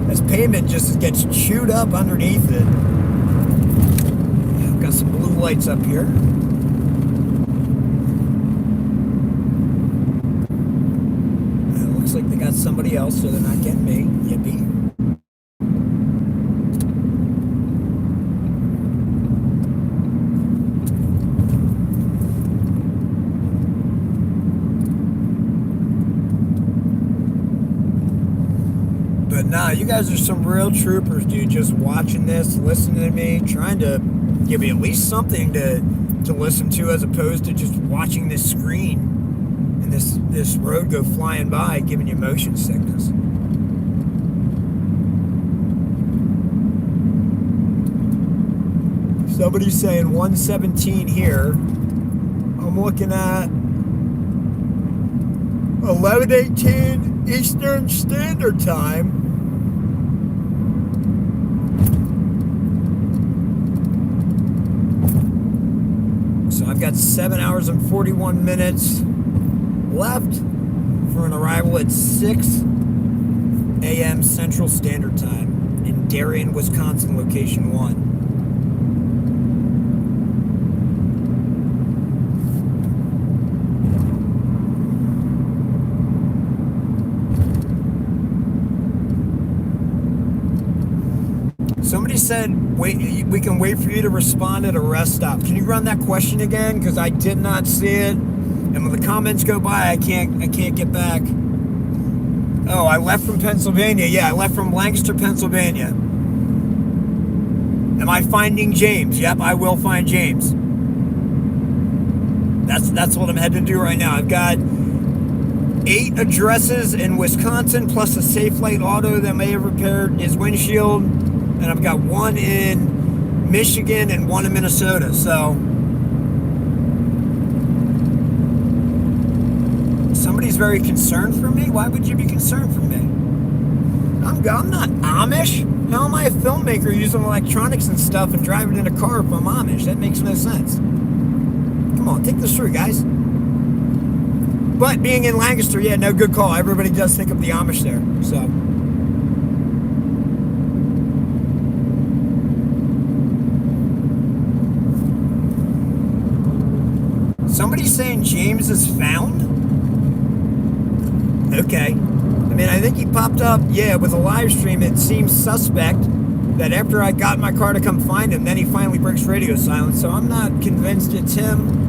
as pavement just gets chewed up underneath it. Yeah, I've got some blue lights up here. It looks like they got somebody else, so they're not getting me. Yippee. Nah, you guys are some real troopers, dude. Just watching this, listening to me, trying to give me at least something to listen to, as opposed to just watching this screen and this road go flying by, giving you motion sickness. Somebody's saying 117 here. I'm looking at 11:18 Eastern Standard Time. So I've got 7 hours and 41 minutes left for an arrival at 6 a.m. Central Standard Time in Darien, Wisconsin, location 1. Somebody said, wait, we can wait for you to respond at a rest stop. Can you run that question again? Because I did not see it. And when the comments go by, I can't get back. Oh, I left from Pennsylvania. Yeah, I left from Lancaster, Pennsylvania. Am I finding James? Yep, I will find James. That's what I'm heading to do right now. I've got 8 addresses in Wisconsin, plus a Safe Light Auto that may have repaired his windshield. and I've got one in Michigan and one in Minnesota. So somebody's very concerned for me. Why would you be concerned for me? I'm not Amish. How am I a filmmaker using electronics and stuff and driving in a car if I'm Amish? That makes no sense. Come on, think this through, guys. But being in Lancaster, yeah, no, good call. Everybody does think of the Amish there. So somebody's saying James is found? Okay. I mean, I think he popped up, yeah, with a live stream. It seems suspect that after I got in my car to come find him, then he finally breaks radio silence. So I'm not convinced it's him.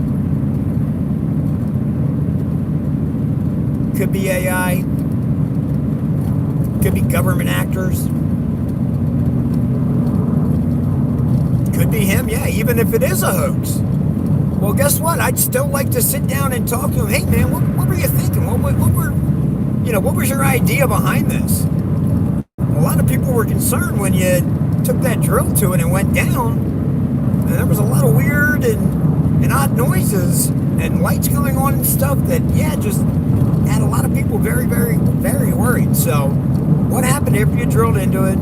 Could be AI. Could be government actors. Could be him, yeah, even if it is a hoax. Well, guess what? I'd still like to sit down and talk to him. Hey, man, what were you thinking? What was your idea behind this? A lot of people were concerned when you took that drill to it and went down. And there was a lot of weird and odd noises and lights going on and stuff that, yeah, just had a lot of people very, very, very worried. So what happened after you drilled into it?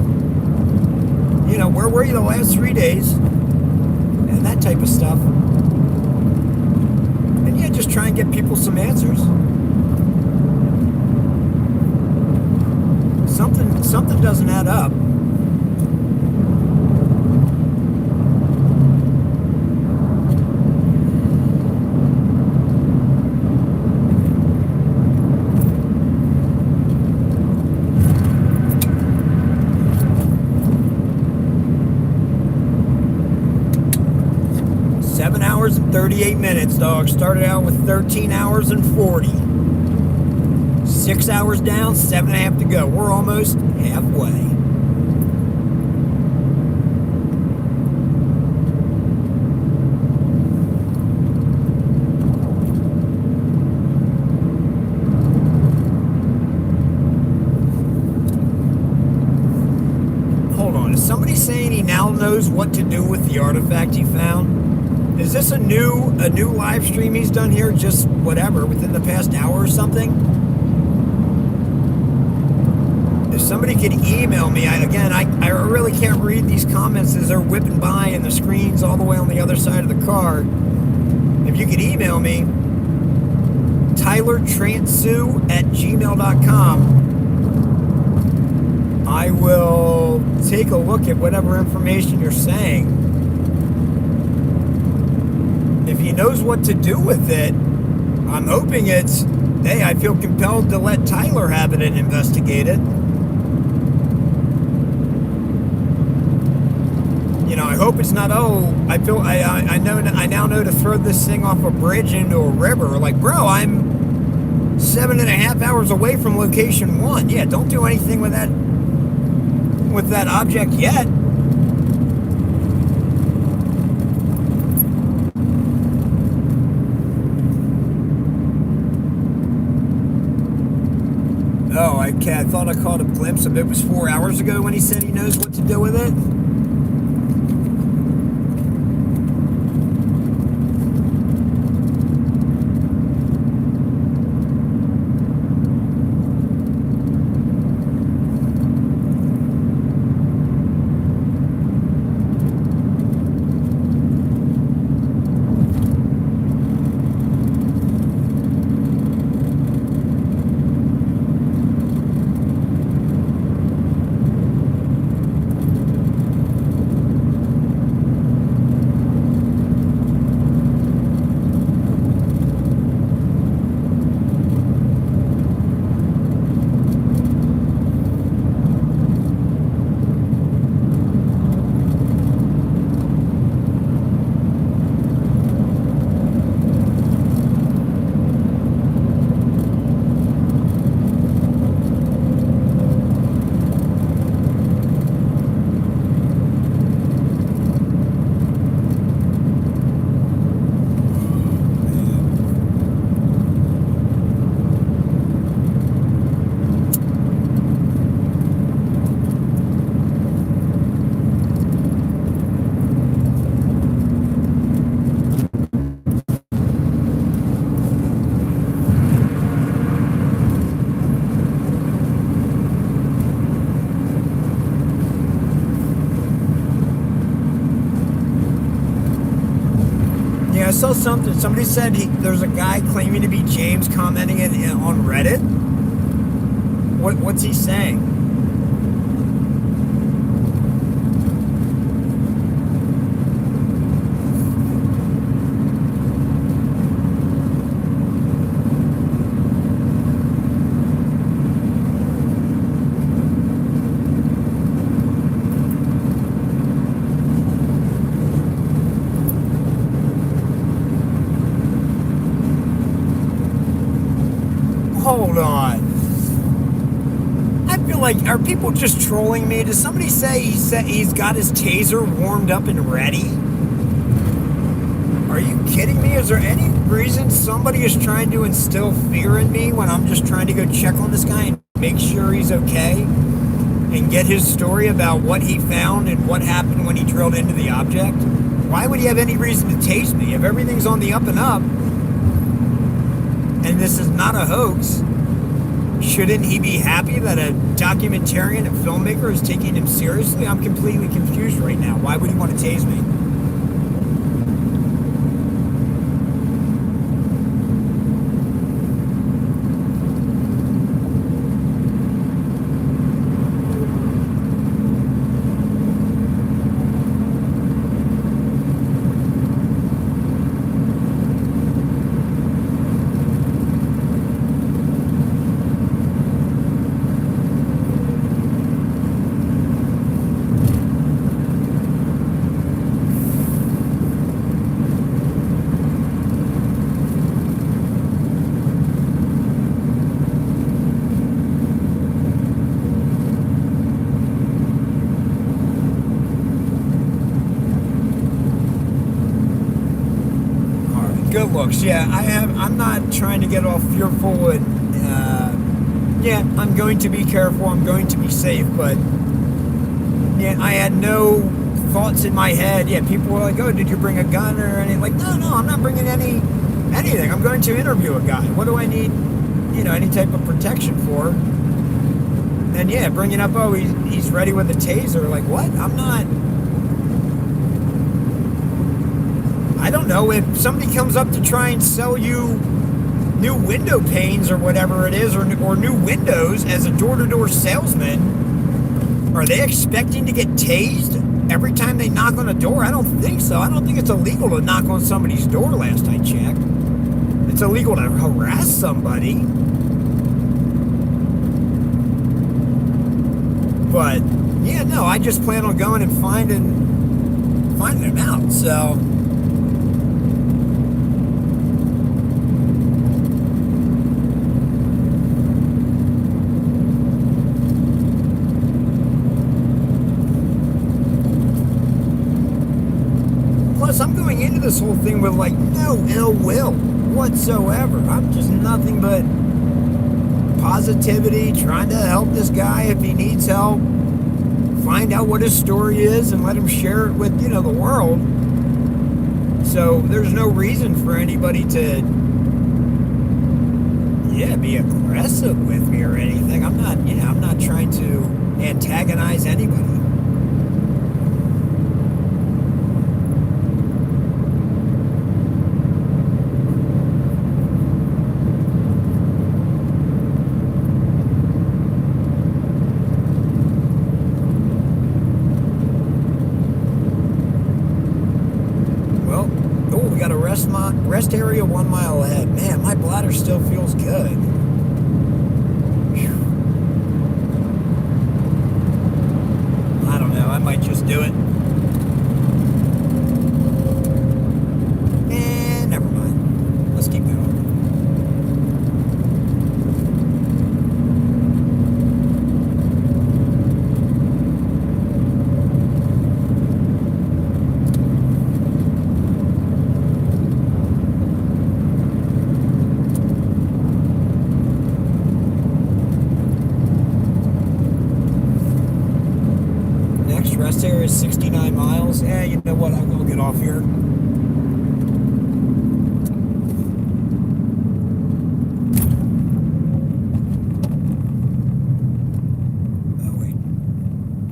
You know, where were you the last 3 days? And that type of stuff. And yeah, just try and get people some answers. Something doesn't add up. Seven hours and 38 minutes, dog. Started out with 13 hours and 40. 6 hours down, 7.5 to go. We're almost halfway. Hold on, is somebody saying he now knows what to do with the artifact he found? Is this a new live stream he's done here, just whatever, within the past hour or something? Somebody could email me. I really can't read these comments as they're whipping by and the screen's all the way on the other side of the car. If you could email me, tylertransu@gmail.com, I will take a look at whatever information you're saying. If he knows what to do with it, I'm hoping it's, hey, I feel compelled to let Tyler have it and investigate it. You know, I hope it's not, oh, I now know to throw this thing off a bridge into a river. Like, bro, I'm 7.5 hours away from location 1. Yeah, don't do anything with that object yet. Oh, I thought I caught a glimpse of it. It was 4 hours ago when he said he knows what to do with it. I saw something. Somebody said there's a guy claiming to be James commenting on Reddit. What's he saying? Hold on. I feel like, are people just trolling me? Does somebody say he's got his taser warmed up and ready? Are you kidding me? Is there any reason somebody is trying to instill fear in me when I'm just trying to go check on this guy and make sure he's okay and get his story about what he found and what happened when he drilled into the object? Why would he have any reason to tase me? If everything's on the up and up, and this is not a hoax, shouldn't he be happy that a documentarian and filmmaker is taking him seriously? I'm completely confused right now. Why would he want to tase me? Good looks, yeah. I'm not trying to get all fearful, and yeah, I'm going to be careful. I'm going to be safe, but yeah, I had no thoughts in my head. Yeah, people were like, "Oh, did you bring a gun or anything?" Like, no, I'm not bringing anything. I'm going to interview a guy. What do I need, any type of protection for? And yeah, bringing up, oh, he's ready with a taser. Like, what? I'm not. I don't know, if somebody comes up to try and sell you new window panes or whatever it is, or new windows as a door-to-door salesman, are they expecting to get tased every time they knock on a door? I don't think so. I don't think it's illegal to knock on somebody's door last I checked. It's illegal to harass somebody. But, yeah, no, I just plan on going and finding them out, so... I'm going into this whole thing with like no ill will whatsoever. I'm just nothing but positivity, trying to help this guy if he needs help, find out what his story is and let him share it with, the world. So there's no reason for anybody to be aggressive with me or anything. I'm not trying to antagonize anybody. Rest area 1 mile ahead. Man, my bladder still feels good. Whew. I don't know. I might just do it. And never mind. Let's keep going. Rest area is 69 miles. Yeah, you know what? I will get off here. Oh, wait.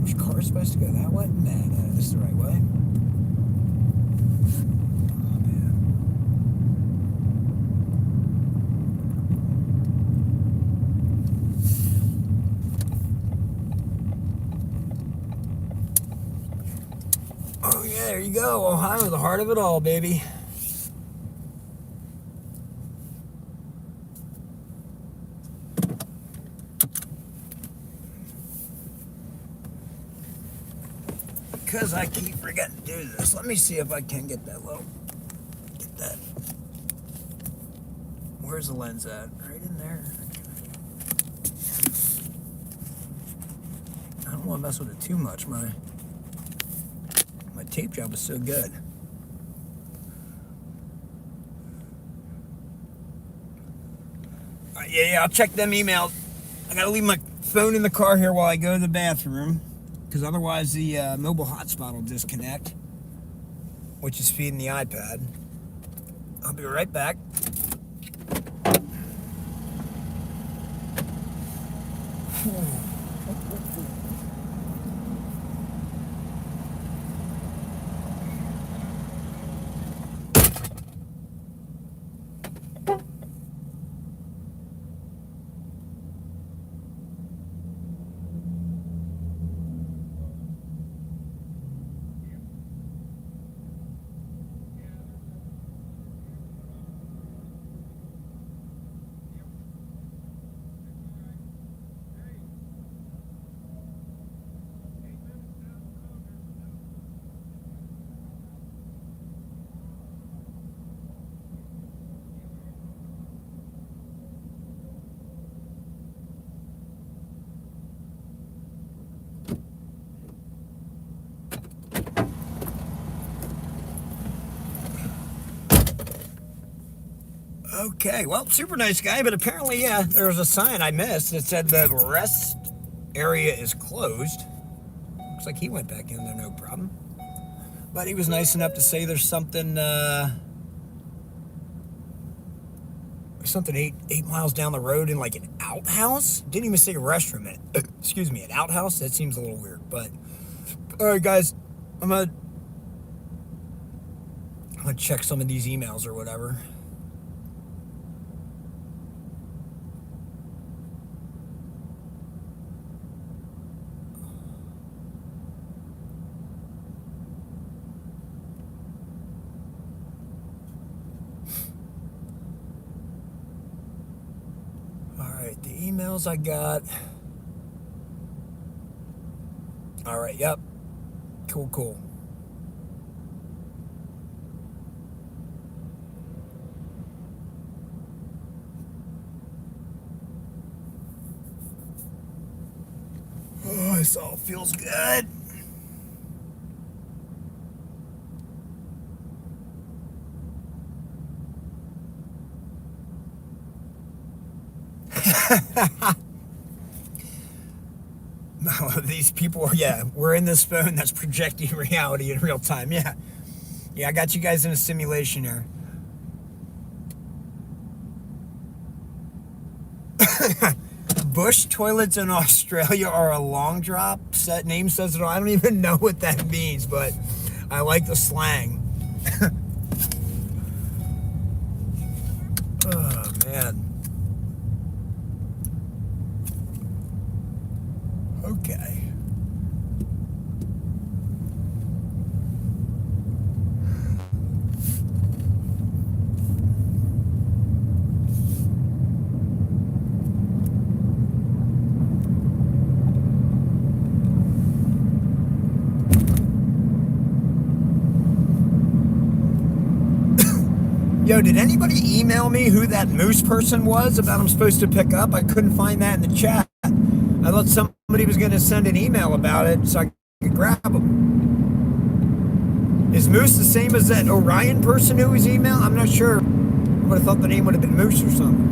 Which car is supposed to go that way? No, this is the right way. Oh, man. there you go. Ohio, the heart of it all, baby. Because I keep forgetting to do this. Let me see if I can get that low. Get that. Where's the lens at? Right in there. I don't want to mess with it too much. My tape job is so good. All right, yeah, I'll check them emails. I gotta leave my phone in the car here while I go to the bathroom, because otherwise the mobile hotspot will disconnect, which is feeding the iPad. I'll be right back. Okay, well, super nice guy, but apparently, yeah, there was a sign I missed that said the rest area is closed. Looks like he went back in there, no problem. But he was nice enough to say there's something, eight miles down the road in like an outhouse. Didn't even say a restroom. Excuse me, an outhouse? That seems a little weird, but all right, guys, I'm gonna check some of these emails or whatever. The emails I got. All right, yep. Cool. Oh, this all feels good. No, these people, yeah, we're in this phone that's projecting reality in real time. Yeah, I got you guys in a simulation here. Bush toilets in Australia are a long drop. Set name says it all. I don't even know what that means, but I like the slang. Oh, man. Okay. Yo, did anybody email me who that moose person was about I'm supposed to pick up? I couldn't find that in the chat. I thought somebody was going to send an email about it so I could grab them. Is Moose the same as that Orion person who was emailed? I'm not sure. I would have thought the name would have been Moose or something.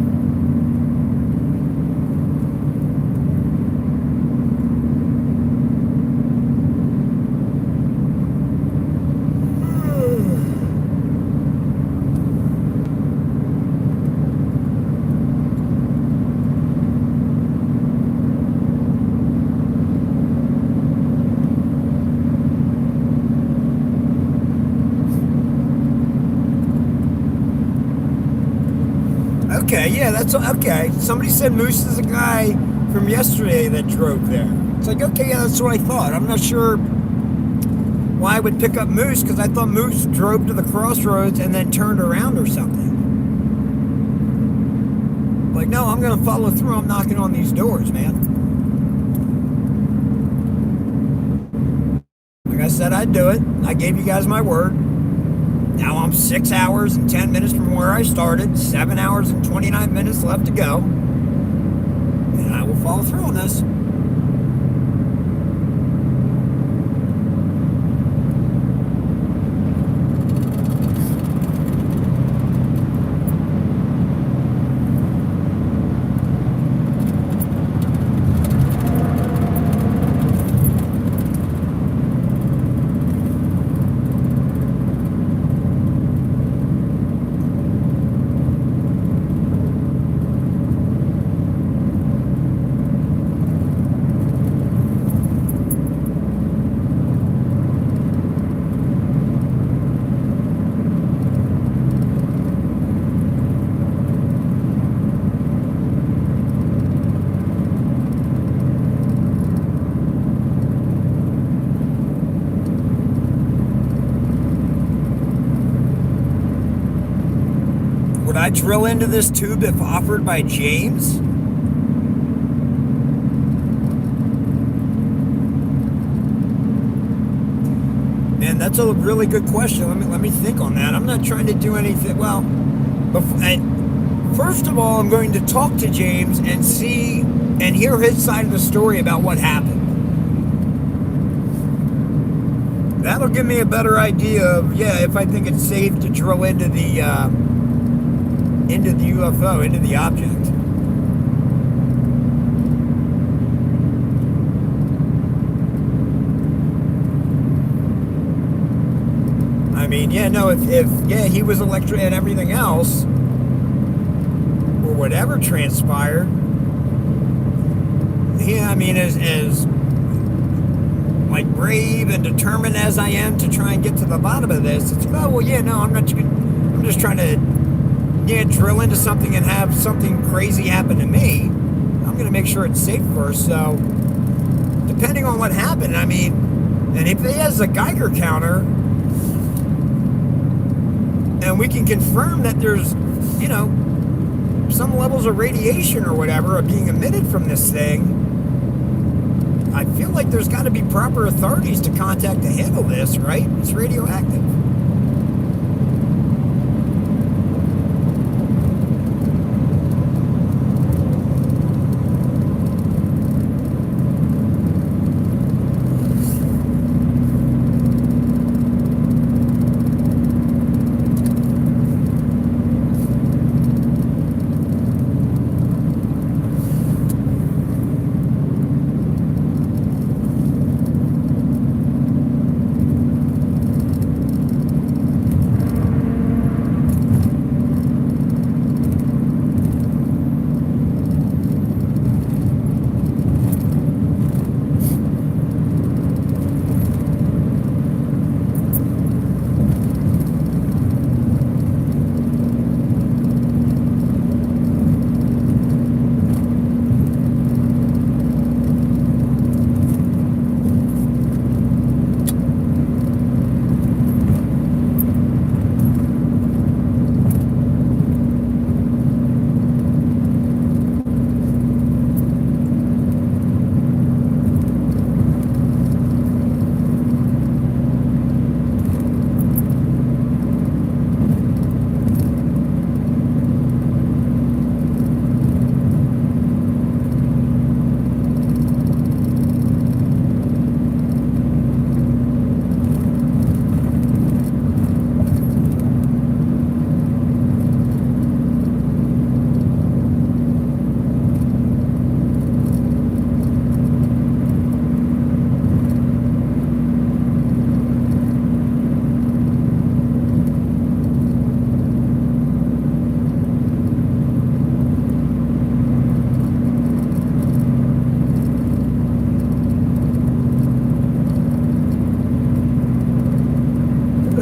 Okay, yeah, that's okay. Somebody said Moose is a guy from yesterday that drove there. It's like, okay, yeah, that's what I thought. I'm not sure why I would pick up Moose, because I thought Moose drove to the crossroads and then turned around or something. Like, no, I'm going to follow through. I'm knocking on these doors, man. Like I said, I'd do it. I gave you guys my word. Now I'm 6 hours and 10 minutes from where I started. 7 hours and 29 minutes left to go. And I will follow through on this. Would I drill into this tube if offered by James? Man, that's a really good question. Let me think on that. I'm not trying to do anything. Well, first of all, I'm going to talk to James and see and hear his side of the story about what happened. That'll give me a better idea of, yeah, if I think it's safe to drill into the UFO, into the object. I mean, yeah, no, if he was electric and everything else, or whatever transpired, yeah, I mean, as like brave and determined as I am to try and get to the bottom of this, it's, oh, well, yeah, no, I'm just trying to, yeah, drill into something and have something crazy happen to me. I'm going to make sure it's safe first. So, depending on what happened, I mean, and if he has a Geiger counter, and we can confirm that there's, you know, some levels of radiation or whatever are being emitted from this thing, I feel like there's got to be proper authorities to contact to handle this, right? It's radioactive.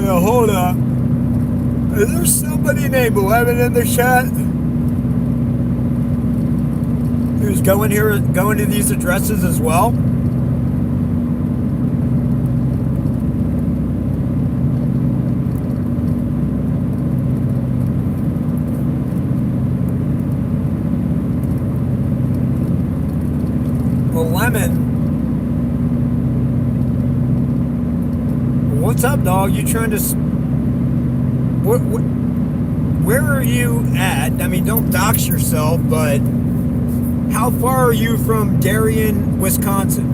Hold up. Is there somebody named Levin in the chat who's going to these addresses as well? What's up, dog? You trying to... Where are you at? I mean, don't dox yourself, but how far are you from Darien, Wisconsin?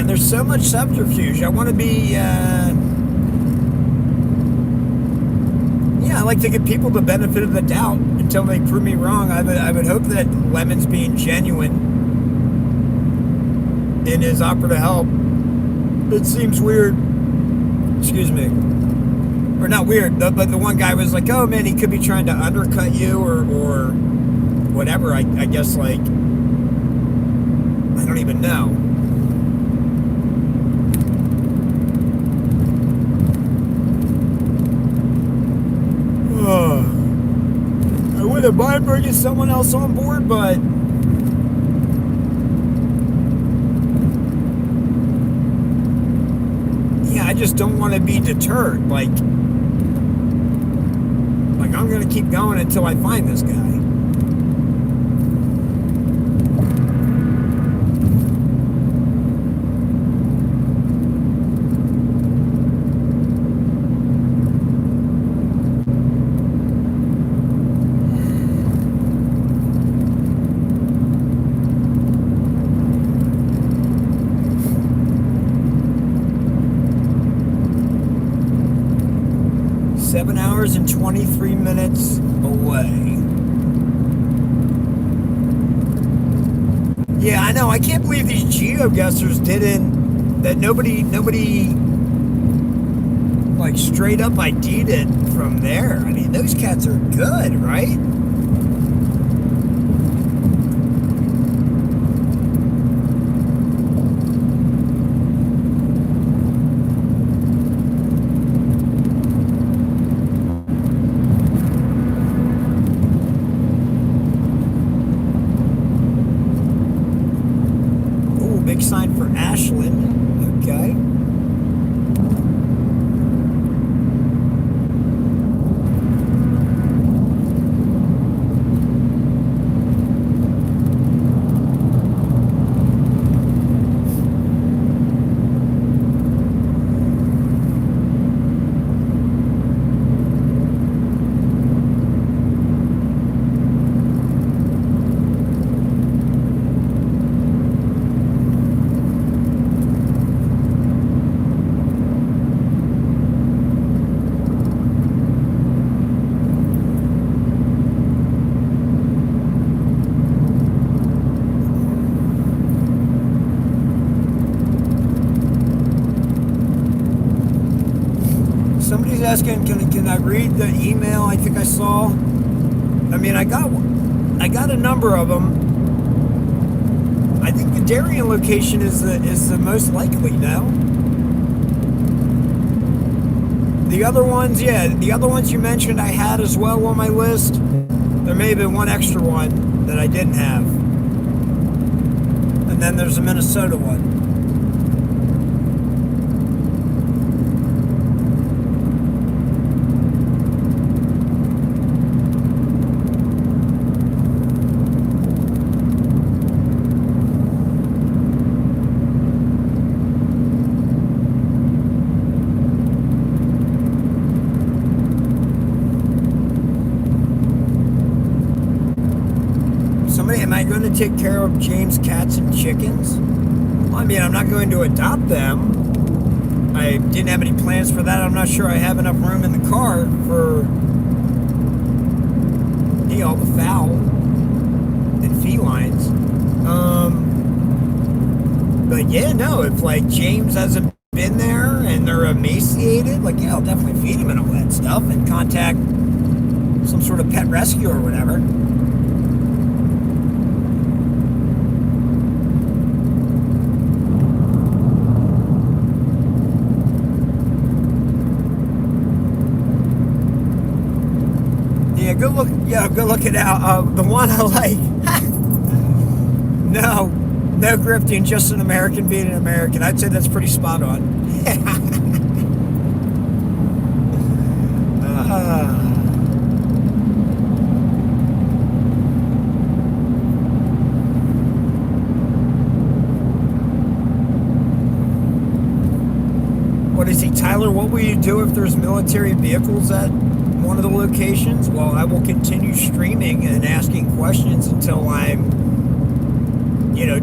There's so much subterfuge. I want to be, yeah, I like to give people the benefit of the doubt until they prove me wrong. I would hope that Lemon's being genuine in his offer to help. It seems weird. Excuse me. Or not weird, but the one guy was like, oh man, he could be trying to undercut you or whatever. I guess, like, I don't even know. I wouldn't mind bringing someone else on board, but yeah, I just don't want to be deterred. Like I'm gonna keep going until I find this guy. 7 hours and 23 minutes away. Yeah, I know. I can't believe these geoguessers didn't, that nobody like straight up ID'd it from there. I mean, those cats are good, right? Big sign for Ashland. Okay. Somebody's asking, can I read the email I think I saw? I mean, I got a number of them. I think the Darien location is the most likely now. The other ones, yeah, the other ones you mentioned I had as well on my list. There may have been one extra one that I didn't have. And then there's a Minnesota one. Am I going to take care of James' cats and chickens? Well, I mean, I'm not going to adopt them. I didn't have any plans for that. I'm not sure I have enough room in the car for all the fowl and felines. But yeah, no, if like James hasn't been there and they're emaciated, like yeah, I'll definitely feed him and all that stuff and contact some sort of pet rescue or whatever. Yeah, go look it out. The one I like. No grifting, just an American being an American. I'd say that's pretty spot on. What is he, Tyler? What will you do if there's military vehicles at one of the locations? Well, I will continue streaming and asking questions until I'm,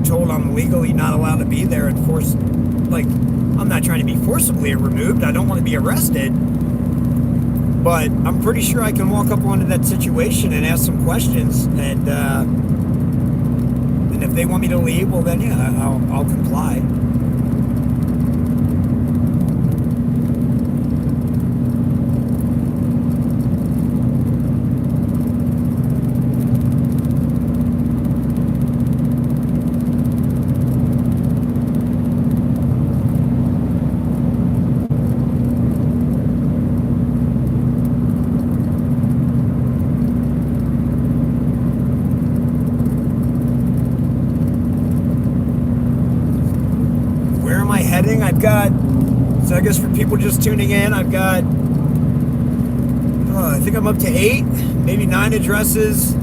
told I'm legally not allowed to be there and forced. Like, I'm not trying to be forcibly removed. I don't want to be arrested. But I'm pretty sure I can walk up onto that situation and ask some questions. And if they want me to leave, well then, yeah, I'll comply. I've got, so I guess for people just tuning in, I've got, I think I'm up to 8, maybe 9 addresses,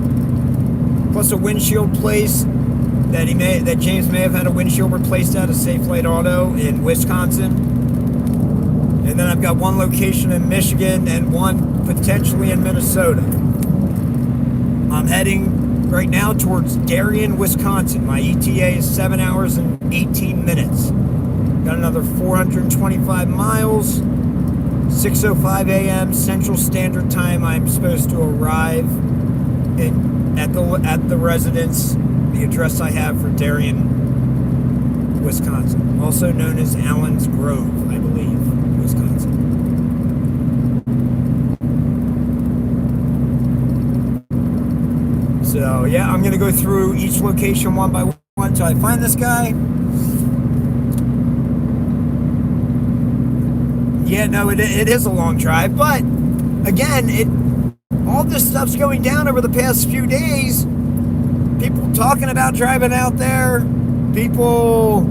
plus a windshield place that James may have had a windshield replaced at a Safe Light Auto in Wisconsin. And then I've got one location in Michigan and one potentially in Minnesota. I'm heading right now towards Darien, Wisconsin. My ETA is 7 hours and 18 minutes. Got another 425 miles, 6:05 a.m. Central Standard Time. I'm supposed to arrive at the residence, the address I have for Darien, Wisconsin, also known as Allen's Grove, I believe, Wisconsin. So yeah, I'm gonna go through each location one by one until I find this guy. Yeah, no, it is a long drive, but again, all this stuff's going down over the past few days. People talking about driving out there, people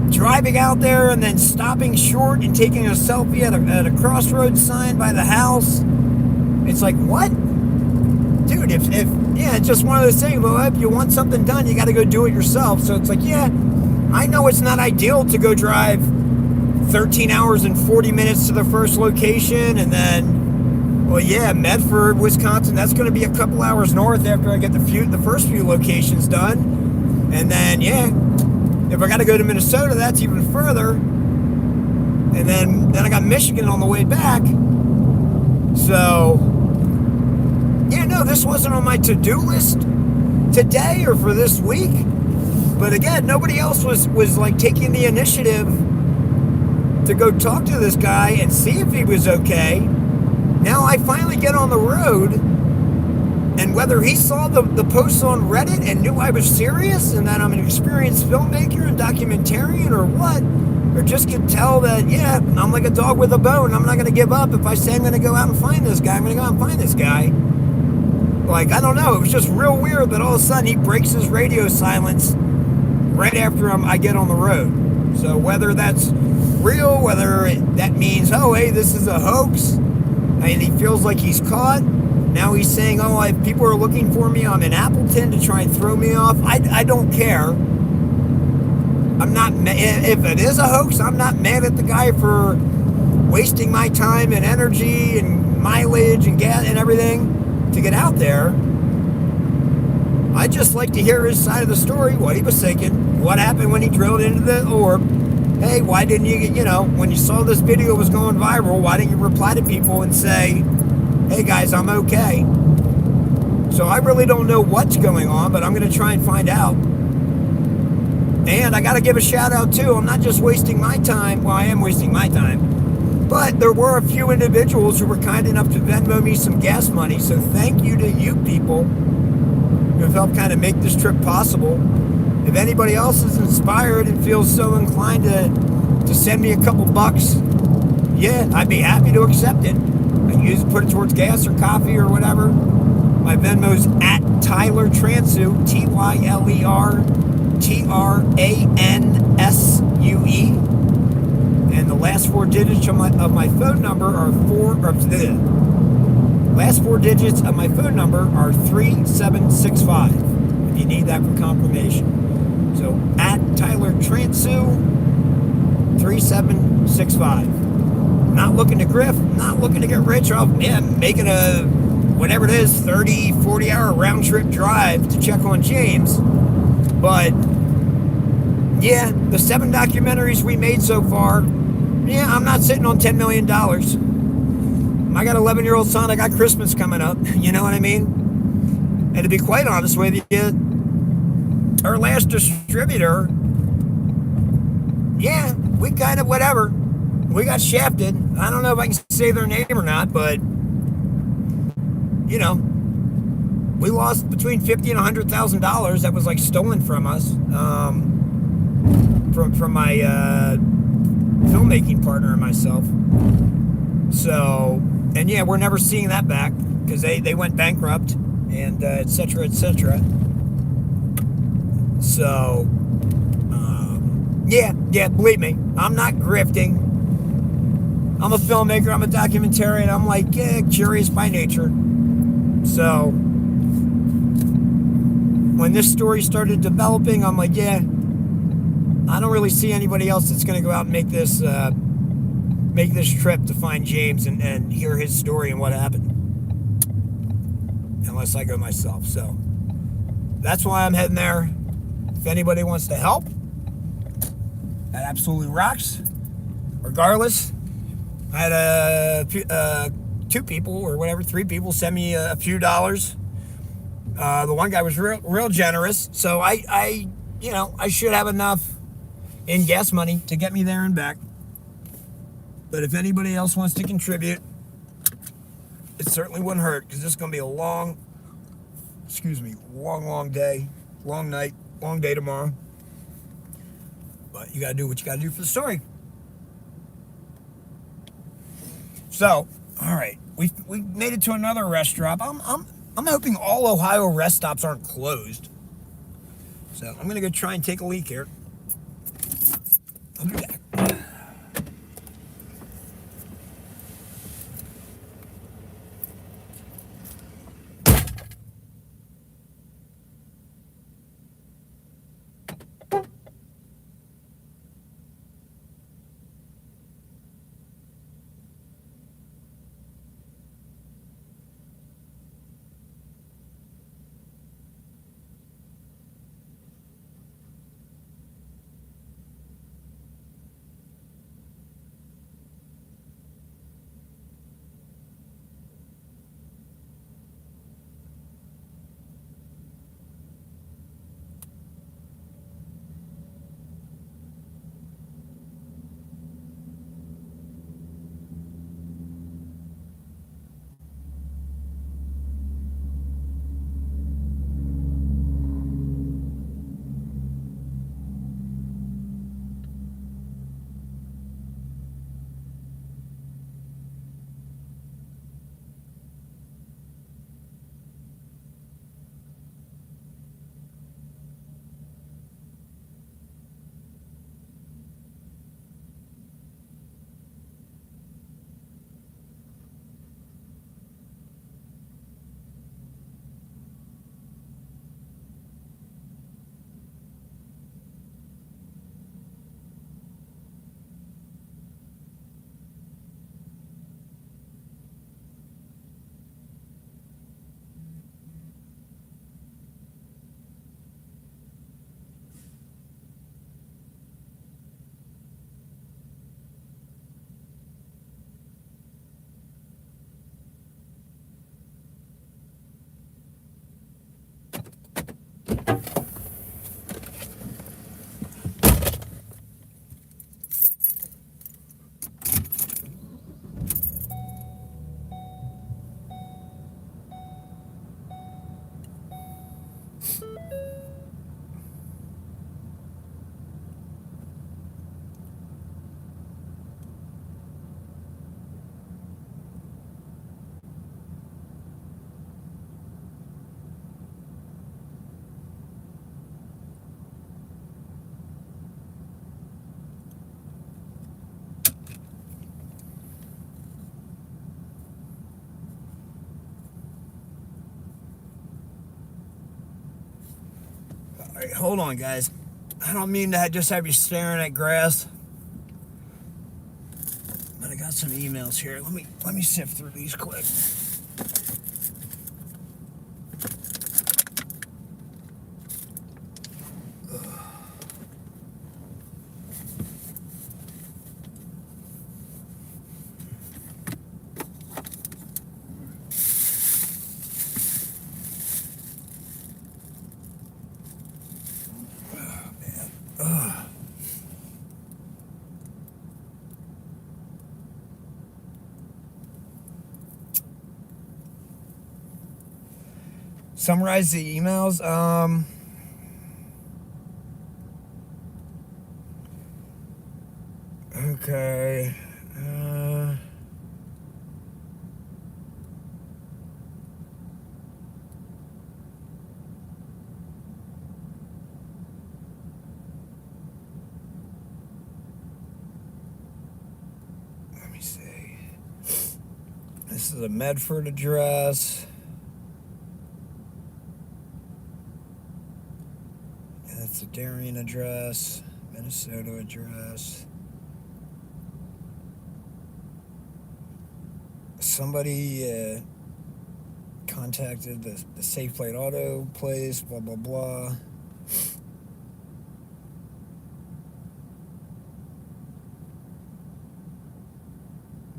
driving out there and then stopping short and taking a selfie at a crossroads sign by the house. It's like, what? Dude, it's just one of those things. Well, if you want something done, you got to go do it yourself. So it's like, yeah, I know it's not ideal to go drive 13 hours and 40 minutes to the first location, and then, well, yeah, Medford, Wisconsin, that's going to be a couple hours north after I get the first few locations done. And then, yeah, if I got to go to Minnesota, that's even further. And then I got Michigan on the way back. So, yeah, no, this wasn't on my to-do list today or for this week. But again, nobody else was like taking the initiative to go talk to this guy and see if he was okay. Now I finally get on the road, and whether he saw the posts on Reddit and knew I was serious and that I'm an experienced filmmaker and documentarian or what, or just could tell that, yeah, I'm like a dog with a bone. I'm not going to give up. If I say I'm going to go out and find this guy, I'm going to go out and find this guy. Like, I don't know. It was just real weird that all of a sudden he breaks his radio silence right after I get on the road. So whether that's real, whether that means, oh, hey, this is a hoax, and he feels like he's caught. Now he's saying, oh, if people are looking for me, I'm in Appleton to try and throw me off. I don't care. I'm not, if it is a hoax, I'm not mad at the guy for wasting my time and energy and mileage and gas and everything to get out there. I just like to hear his side of the story, what he was thinking, what happened when he drilled into the orb. Hey, why didn't you, when you saw this video was going viral, why didn't you reply to people and say, hey guys, I'm okay? So I really don't know what's going on, but I'm going to try and find out. And I got to give a shout out too. I'm not just wasting my time. Well, I am wasting my time. But there were a few individuals who were kind enough to Venmo me some gas money. So thank you to you people who have helped kind of make this trip possible. If anybody else is inspired and feels so inclined to send me a couple bucks, yeah, I'd be happy to accept it. I can put it towards gas or coffee or whatever. My Venmo's at Tyler Transue, TYLERTRANSUE. And the last four digits of my phone number are last four digits of my phone number are 3765. If you need that for confirmation. So at Tyler Transue, 3765. Not looking to grift, not looking to get rich off making a whatever it is 30, 40 hour round trip drive to check on James. But yeah, the 7 documentaries we made so far, yeah, I'm not sitting on $10 million. I got an 11-year-old son. I got Christmas coming up. You know what I mean? And to be quite honest with you, our last distributor, yeah, we kind of whatever. We got shafted. I don't know if I can say their name or not, but you know, we lost between $50,000 and $100,000 that was like stolen from us, from my filmmaking partner and myself. So, and yeah, we're never seeing that back because they went bankrupt and et cetera, et cetera. So, yeah, believe me, I'm not grifting. I'm a filmmaker, I'm a documentarian, I'm like, yeah, curious by nature. So, when this story started developing, I'm like, yeah, I don't really see anybody else that's going to go out and make this trip to find James and hear his story and what happened. Unless I go myself. So, that's why I'm heading there. If anybody wants to help, that absolutely rocks. Regardless, I had two people or whatever, 3 people send me a few dollars. The one guy was real generous, so I should have enough in gas money to get me there and back. But if anybody else wants to contribute, it certainly wouldn't hurt because this is going to be a long day, long night, long day tomorrow. But you got to do what you got to do for the story. So, all right, we made it to another rest stop. I'm hoping all Ohio rest stops aren't closed. So I'm gonna go try and take a leak here. I'll be back. Alright, hold on, guys. I don't mean to just have you staring at grass. But I got some emails here. Let me sift through these quick. Summarize the emails. Okay. Let me see. This is a Medford address. That's a Darien address, Minnesota address. Somebody contacted the Safe Plate Auto place, blah, blah, blah.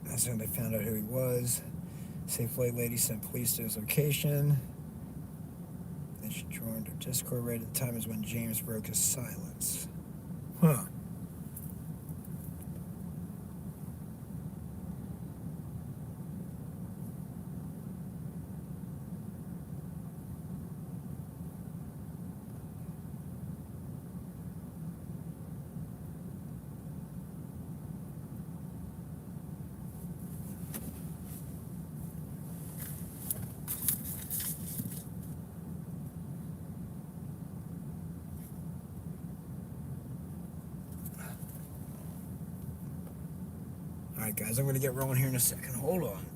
That's when they found out who he was. Safe Plate lady sent police to his location. Then she joined her Discord right at the time is when James broke his silence. Huh. Alright, guys, I'm going to get rolling here in a second. Hold on.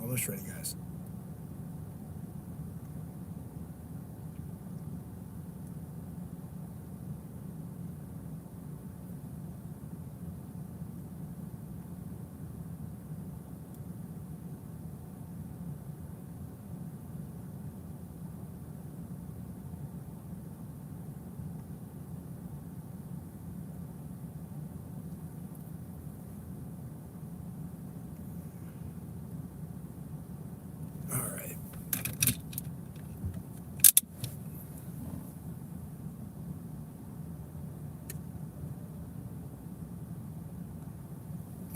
Almost ready, guys.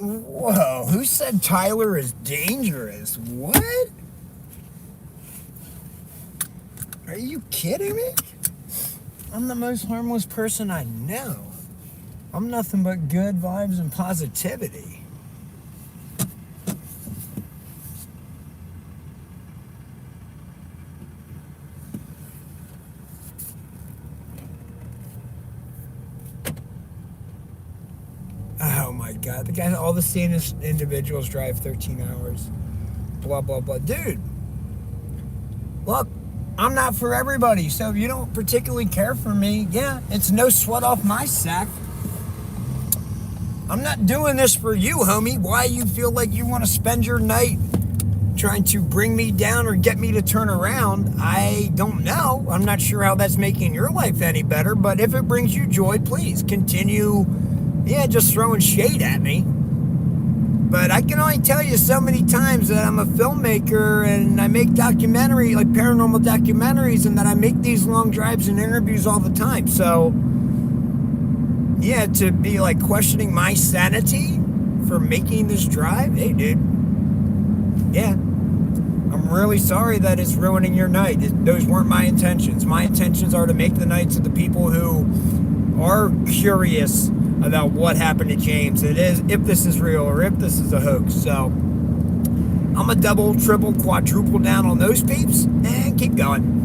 Whoa, who said Tyler is dangerous? What? Are you kidding me? I'm the most harmless person I know. I'm nothing but good vibes and positivity. Oh my God, the guy, all the sanest individuals drive 13 hours. Blah, blah, blah. Dude, look, I'm not for everybody, so if you don't particularly care for me, yeah, it's no sweat off my sack. I'm not doing this for you, homie. Why you feel like you want to spend your night trying to bring me down or get me to turn around, I don't know. I'm not sure how that's making your life any better, but if it brings you joy, please continue, just throwing shade at me. But I can only tell you so many times that I'm a filmmaker and I make documentary, like paranormal documentaries, and that I make these long drives and interviews all the time. So, yeah, to be like questioning my sanity for making this drive, hey, dude, yeah, I'm really sorry that it's ruining your night. Those weren't my intentions. My intentions are to make the nights of the people who are curious about what happened to James. It is, if this is real or if this is a hoax. So I'm gonna double, triple, quadruple down on those peeps and keep going.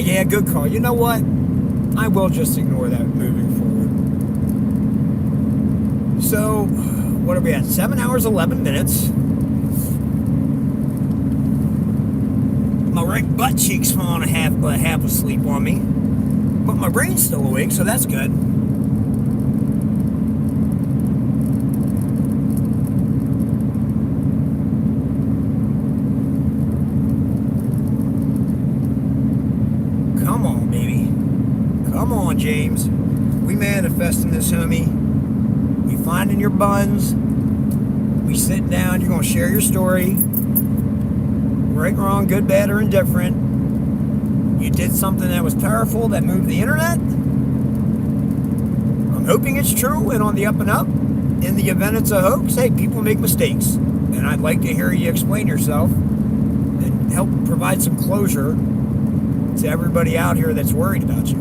Yeah, good call. You know what? I will just ignore that moving forward. So, what are we at? 7 hours, 11 minutes. My right butt cheek's falling half asleep on me. But my brain's still awake, so that's good. Come on, baby. Come on, James. We manifesting this, homie. We finding your buns. We sitting down. You're going to share your story. Right, wrong, good, bad, or indifferent. You did something that was powerful that moved the internet. I'm hoping it's true and on the up and up. In the event it's a hoax, hey, people make mistakes. And I'd like to hear you explain yourself and help provide some closure to everybody out here that's worried about you.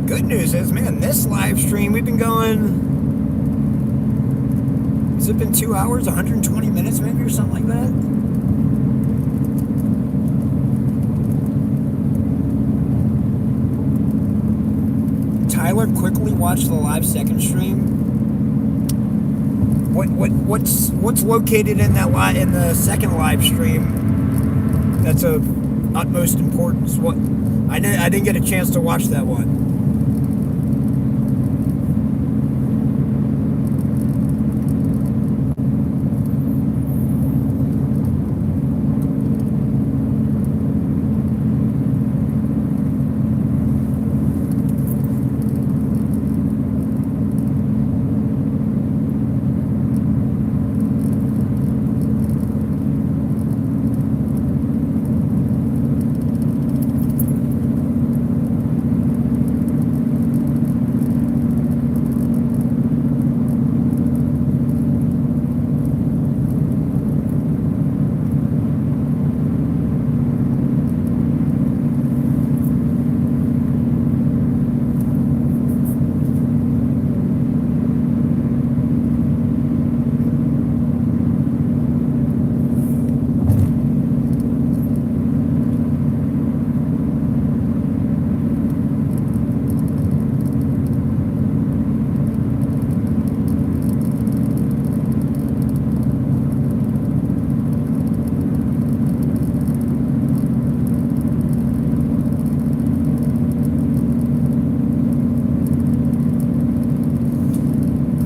Good news is, man, this live stream, we've been going, has it been 2 hours, 120 minutes maybe, or something like that? Tyler quickly watched the live second stream. What's located in that in the second live stream that's of utmost importance? What I didn't get a chance to watch that one.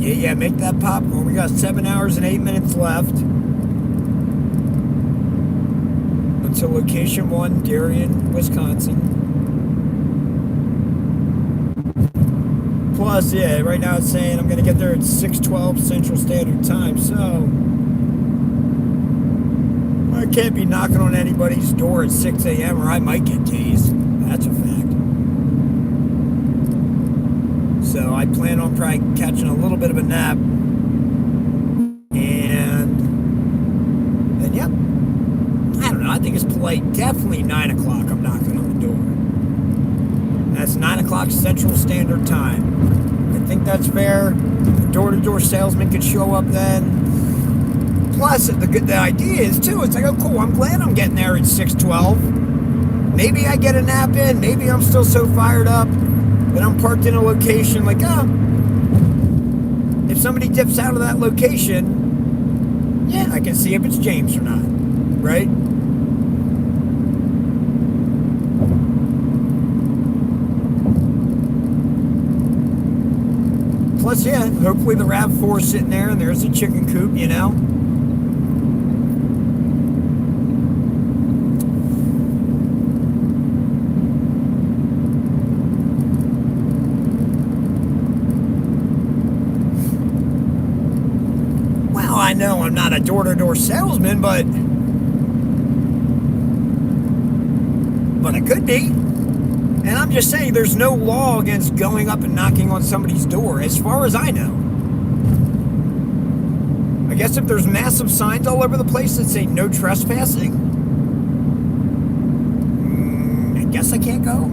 Yeah, make that popcorn. We got 7 hours and 8 minutes left until location 1, Darien, Wisconsin. Plus, yeah, right now it's saying I'm going to get there at 6:12 Central Standard Time, so I can't be knocking on anybody's door at 6 a.m. or I might get tased. That's a fact. So I plan on probably catching a little bit of a nap. And yep. I don't know. I think it's polite. Definitely 9 o'clock I'm knocking on the door. That's 9 o'clock Central Standard Time. I think that's fair. The door-to-door salesman could show up then. Plus, the idea is, too, it's like, oh, cool, I'm glad I'm getting there at 6:12. Maybe I get a nap in. Maybe I'm still so fired up that I'm parked in a location like, if somebody dips out of that location, yeah, I can see if it's James or not, right? Plus, yeah, hopefully the RAV4 is sitting there and there's a chicken coop, you know? know I'm not a door-to-door salesman, but I could be. And I'm just saying there's no law against going up and knocking on somebody's door, as far as I know. I guess if there's massive signs all over the place that say no trespassing, I guess I can't go.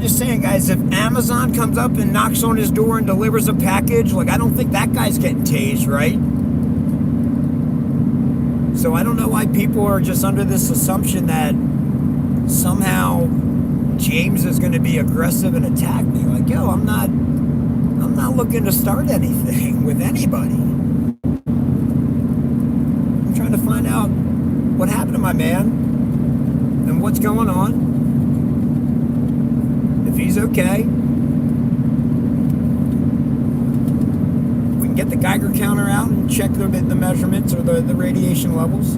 Just saying, guys, if Amazon comes up and knocks on his door and delivers a package, like, I don't think that guy's getting tased, right? So I don't know why people are just under this assumption that somehow James is going to be aggressive and attack me. Like, yo, I'm not looking to start anything with anybody. I'm trying to find out what happened to my man and what's going on. If he's okay, we can get the Geiger counter out and check the measurements or the radiation levels.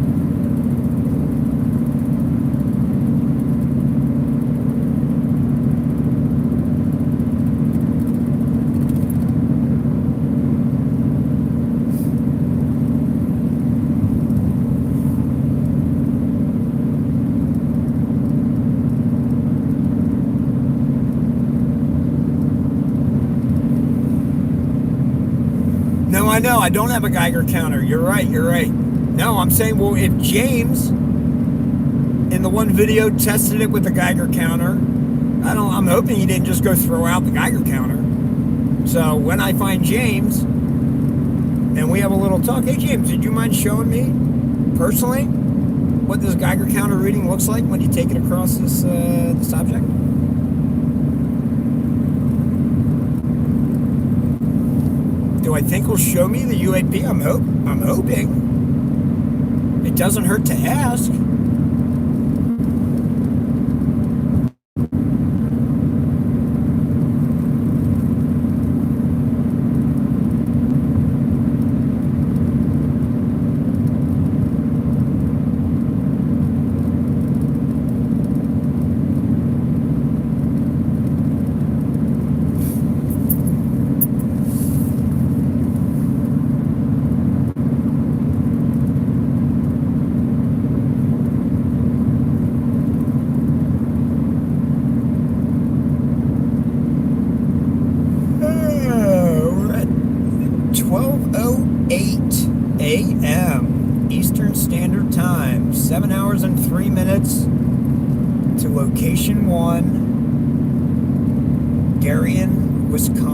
No, I know. I don't have a Geiger counter. You're right. No, I'm saying, well, if James, in the one video, tested it with the Geiger counter, I'm hoping he didn't just go throw out the Geiger counter. So when I find James, and we have a little talk, hey, James, did you mind showing me, personally, what this Geiger counter reading looks like when you take it across this object? Do I think he'll show me the UAP? I'm hoping. It doesn't hurt to ask. a.m. Eastern Standard Time, 7 hours and 3 minutes to location 1, Darien, Wisconsin.